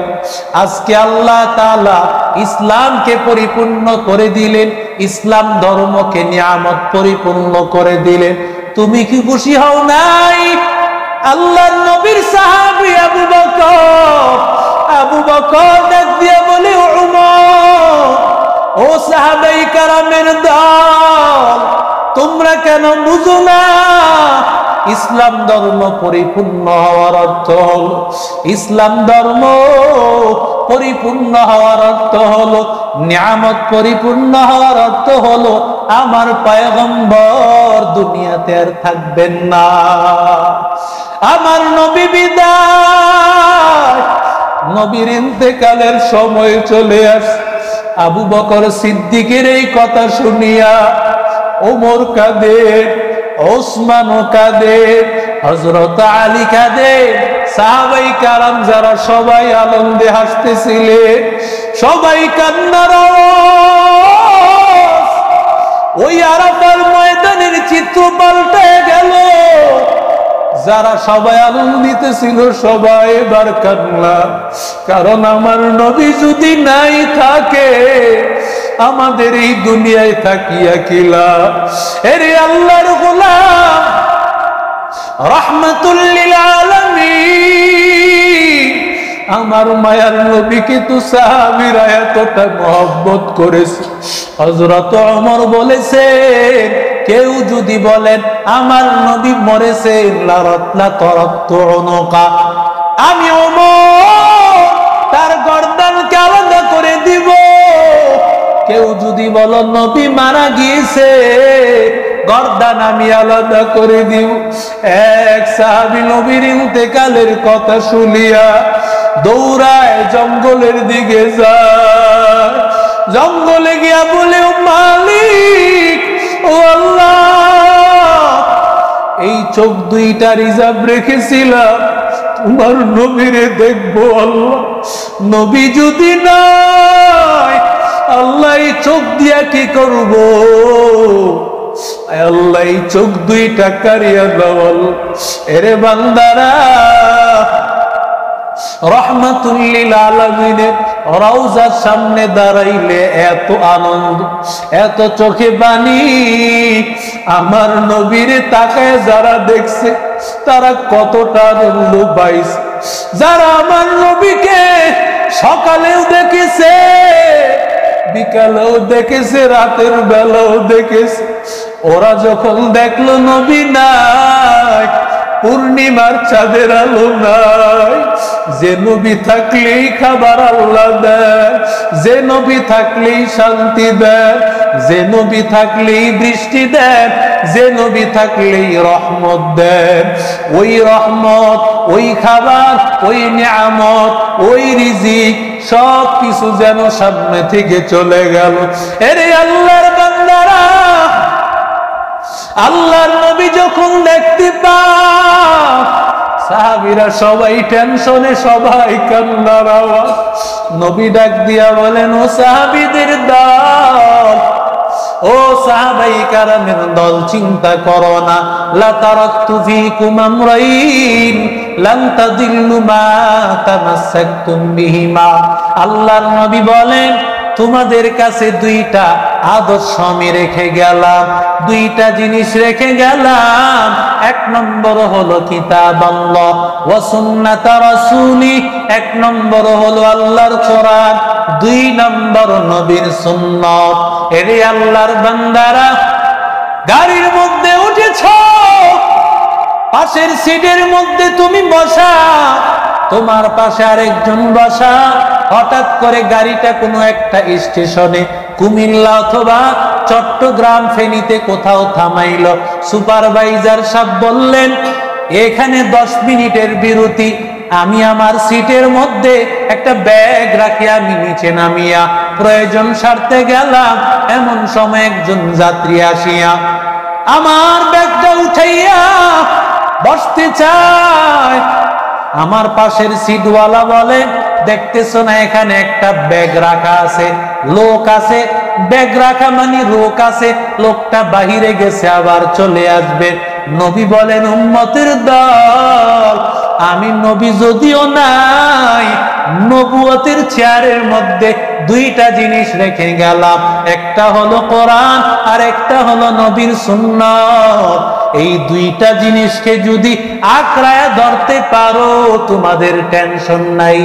A: আজকে আল্লাহ তাআলা ইসলামকে পরিপূর্ণ করে দিলেন, ইসলাম ধর্মকে নিয়ামত পরিপূর্ণ করে দিলেন। তুমি কি খুশি হও নাই? আল্লাহর নবীর সাহাবী আবু বকর, আবু বকর ডাক দিয়া বলে, উমর, ও সাহাবায়ে কেরামের দল, তোমরা কেন বুঝো না? ইসলাম ধর্ম পরিপূর্ণ হওয়ার অর্থ হলো, ইসলাম ধর্ম পরিপূর্ণ হওয়ার অর্থ হলো, নিয়ামত পরিপূর্ণ হওয়ার অর্থ হলো আমার পয়গম্বর দুনিয়াতে আর থাকবেন না। আমার নবী বিদায়, নবীর ইন্তেকালের সময় চলে আসে। আবু বকর সিদ্দিকের এই কথা শুনিয়া ওমর কাঁদে, ওসমানও কাঁদে, হযরত আলী কাঁদে, সাহাবায়ে কেরাম যারা সবাই আনন্দে হাসতেছিলেন, সবাই কান্নার আওয়াজ। ওই আরাফার ময়দানের চিত্র পাল্টে গেল। যারা সবাই আনন্দিত ছিল সবাই এবার কান্না। কারণ আমার নবী যদি নাই থাকে, আমাদের এই দুনিয়ায় থাকিয়া কি লাভ? এরে আল্লাহর গোলাম, রাহমাতুল লিল আলামিন, আমার মায়ার নবীকে তো সাহাবীরা এতটা মহব্বত করেছে। হযরত ওমর বলেছেন, কেউ যদি বলেন আমার নবী মরেছেন, লা তারাকতু উনুকা, আমি ওমর তার গর্দানকে আলাদা করে দিব। কেউ যদি বলো নবী মারা গিয়েছে, গর্দান আমি আলাদা করে দিব। এক সাহাবী নবীর ইন্তেকালের কথা শুনিয়া দৌড়ায় জঙ্গলের দিকে যায়। জঙ্গলে গিয়া বলে, ও মালিক, ও আল্লাহ, এই চোখ দুইটা রিজার্ভ রেখেছিলাম তোমার নবীরে দেখবো। আল্লাহ, নবী যদি নাই, আল্লাহ এই চোখ দিয়া কি করব? আল্লাহ এই চোখ দুইটা কারিয়া দাও। এরে বান্দারা, রহমাতুল লিল আলামিনের রওজার সামনে দাঁড়াইলে এত আনন্দ, এত চোখে পানি। আমার নবীর তাকায় যারা দেখছে তারা কতটা আনন্দ পাইছে। যারা আমার নবীকে সকালেও দেখেছে, বিকালেও দেখেছে, রাতের বেলাও দেখেছে, ওরা যখন দেখলো নবী নাই, পূর্ণিমার চাঁদের আলো নাই, যে নবী থাকলেই খাবার আল্লাহ দেন, যে নবী থাকলেই শান্তি দেন, যে নবী থাকলেই বৃষ্টি দেন, যে নবী থাকলেই রহমত দেন, ওই রহমত, ওই খাবার, ওই নিয়ামত, ওই রিজিক সব কিছু যেন সামনে থেকে চলে গেল। এরে আল্লাহর বান্দারা, আল্লাহর নবী যখন দেখতে পায়, সাহাবীরা সবাই টেনশনে, সবাই কান্নার আওয়াজ। নবী ডাক দিয়া বলেন, ও সাহাবীদের দল, ও সাহাবায়ে কেরামের দল, চিন্তা করো না। লা তারাকতু ফীকুম আমরাইন, লান তাদিল্লু মা তামাসসাকতুম বিহিমা। আল্লাহর নবী বলেন, তোমাদের কাছে দুইটা আদর্শ আমি রেখে গেলাম, দুইটা জিনিস রেখে গেলাম। এক নম্বর হলো কিতাবাল্লাহ ওয়া সুন্নাত রাসূলি, এক নম্বর হলো আল্লাহর কোরআন, দুই নম্বর নবীর সুন্নাত। এরে আল্লাহর বান্দারা, গাড়ির মধ্যে উঠেছ, পাশের সিটের মধ্যে তুমি বসা, তোমার পাশে আরেকজন বসা। হঠাৎ করে গাড়িটা কোনো একটা স্টেশনে কুমিল্লা অথবা চট্টগ্রাম ফেনীতে কোথাও থামাইল। সুপারভাইজার সাহেব বললেন, এখানে 10 মিনিটের বিরতি, আমি আমার সিটের মধ্যে একটা ব্যাগ রাখি আমি নিচে নামিয়া প্রয়োজন সারতে গেলাম। এমন সময় একজন যাত্রী আসিয়া আমার ব্যাগটা উঠাইয়া বসতে চায়। আমার পাশের সিটওয়ালা বলে, দেখতেছো না এখানে একটা ব্যাগ রাখা আছে, লোক আছে, ব্যাগ রাখা মানে লোক আছে, লোকটা বাহিরে গেছে আবার চলে আসবে। নবী বলেন, উম্মতের দল, আমি নবী যদিও নাই, নবুয়তের চেয়ারের মধ্যে দুইটা জিনিস রেখে গেলাম, একটা হলো কোরআন আর একটা হলো নবীর সুন্নাত। এই দুইটা জিনিসকে যদি আঁকড়ায়া ধরতে পারো, তোমাদের টেনশন নাই।